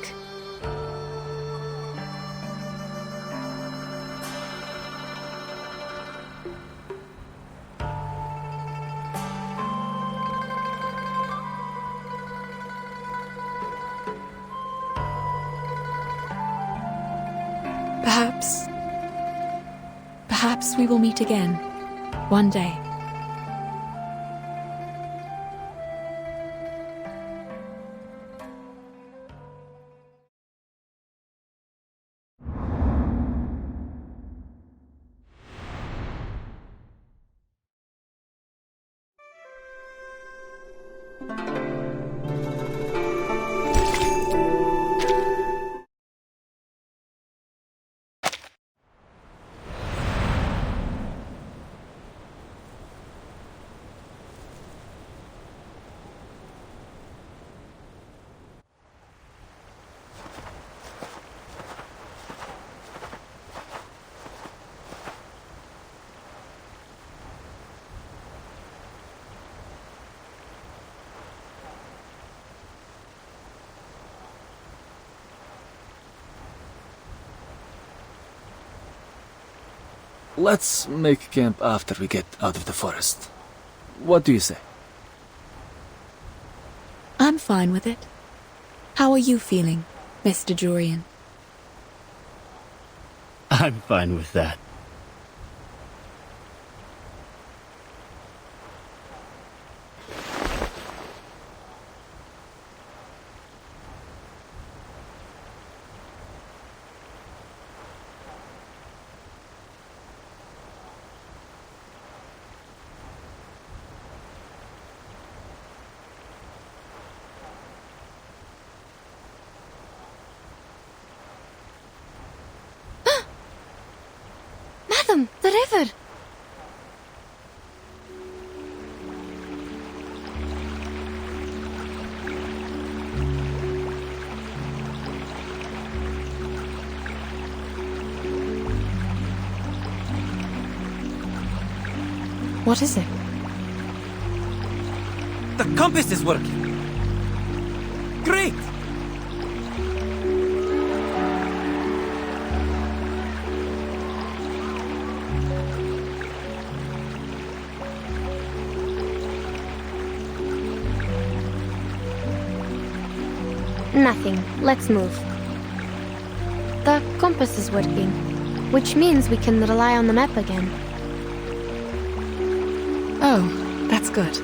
Perhaps we will meet again, one day. Let's make camp after we get out of the forest. What do you say? I'm fine with it. How are you feeling, Mr. Jurian? I'm fine with that. Madam, the river! What is it? The compass is working! Great! Nothing. Let's move. The compass is working, which means we can rely on the map again. Oh, that's good.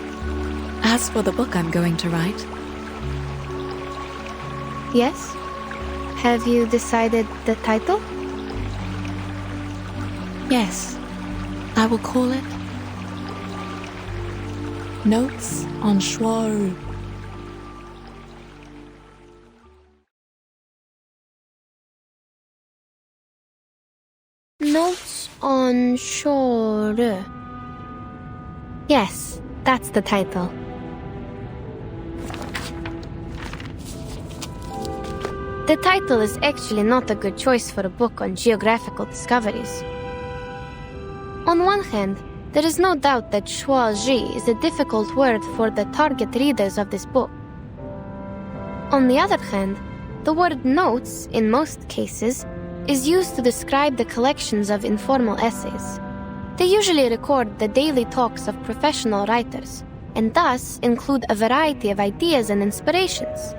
As for the book I'm going to write... Yes? Have you decided the title? Yes. I will call it... Notes on Shuori. Notes on Shuori. Yes, that's the title. The title is actually not a good choice for a book on geographical discoveries. On one hand, there is no doubt that Shuori is a difficult word for the target readers of this book. On the other hand, the word notes, in most cases, is used to describe the collections of informal essays. They usually record the daily talks of professional writers, and thus include a variety of ideas and inspirations.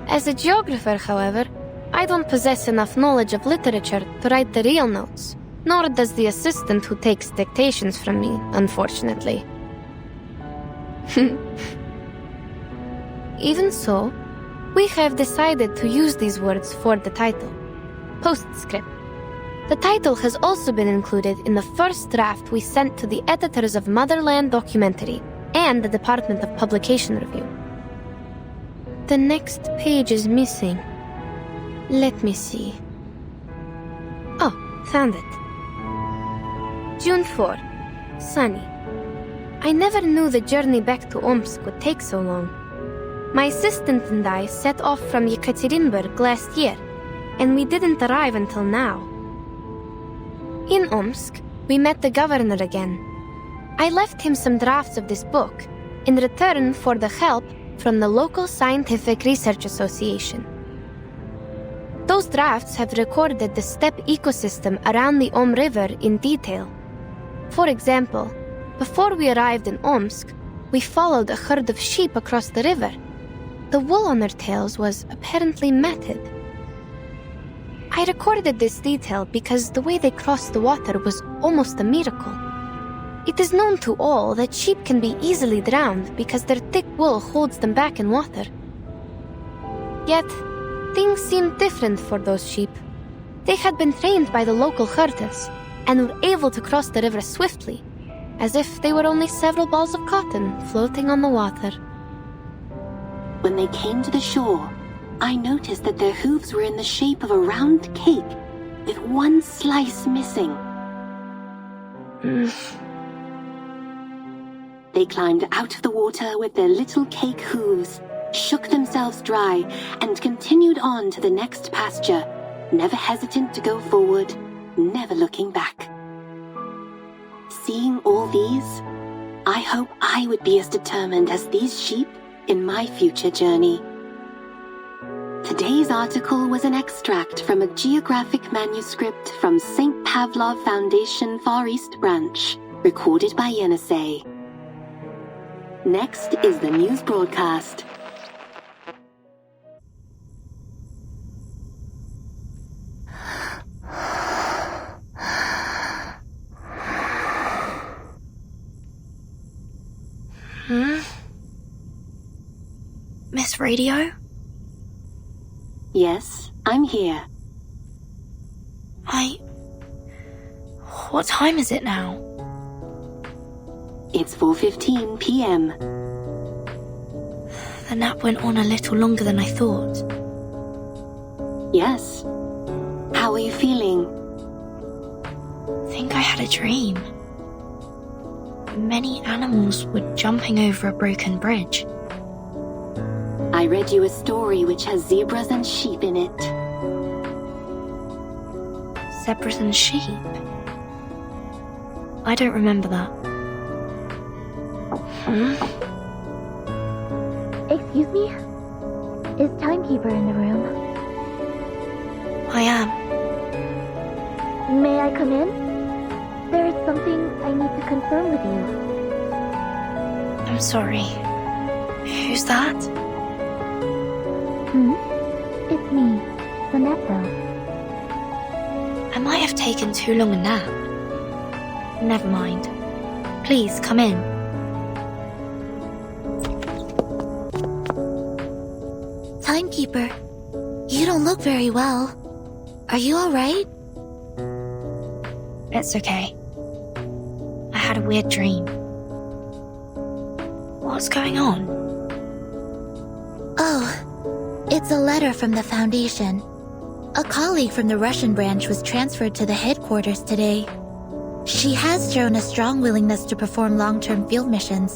As a geographer, however, I don't possess enough knowledge of literature to write the real notes, nor does the assistant who takes dictations from me, unfortunately. Even so, we have decided to use these words for the title. Postscript. The title has also been included in the first draft we sent to the editors of Motherland Documentary and the Department of Publication Review. The next page is missing. Let me see. Oh, found it. June 4. Sunny. I never knew the journey back to Omsk would take so long. My assistant and I set off from Yekaterinburg last year, and we didn't arrive until now. In Omsk, we met the governor again. I left him some drafts of this book in return for the help from the local Scientific Research Association. Those drafts have recorded the steppe ecosystem around the Om River in detail. For example, before we arrived in Omsk, we followed a herd of sheep across the river. The wool on their tails was apparently matted. I recorded this detail because the way they crossed the water was almost a miracle. It is known to all that sheep can be easily drowned because their thick wool holds them back in water. Yet, things seemed different for those sheep. They had been trained by the local herders and were able to cross the river swiftly, as if they were only several balls of cotton floating on the water. When they came to the shore, I noticed that their hooves were in the shape of a round cake, with one slice missing. They climbed out of the water with their little cake hooves, shook themselves dry, and continued on to the next pasture, never hesitant to go forward, never looking back. Seeing all these, I hope I would be as determined as these sheep in my future journey. Today's article was an extract from a geographic manuscript from St. Pavlov Foundation Far East Branch, recorded by Yenisei. Next is the news broadcast. Miss Radio? Yes, I'm here. What time is it now? It's 4:15 p.m. The nap went on a little longer than I thought. Yes. How are you feeling? I think I had a dream. Many animals were jumping over a broken bridge. I read you a story which has zebras and sheep in it. Zebras and sheep? I don't remember that. Excuse me? Is Timekeeper in the room? I am. May I come in? There is something I need to confirm with you. I'm sorry. Who's that? It's me, Sonetto. I might have taken too long a nap. Never mind. Please, come in. Timekeeper, you don't look very well. Are you alright? It's okay. I had a weird dream. What's going on? Oh, it's a letter from the Foundation. A colleague from the Russian branch was transferred to the headquarters today. She has shown a strong willingness to perform long-term field missions.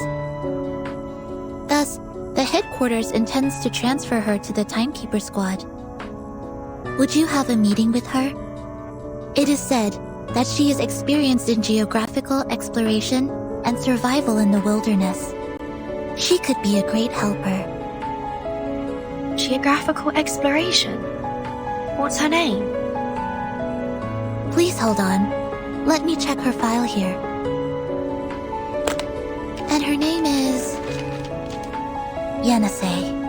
Thus, the headquarters intends to transfer her to the Timekeeper squad. Would you have a meeting with her? It is said that she is experienced in geographical exploration and survival in the wilderness. She could be a great helper. Geographical exploration? What's her name? Please hold on. Let me check her file here. And her name is Yenisei.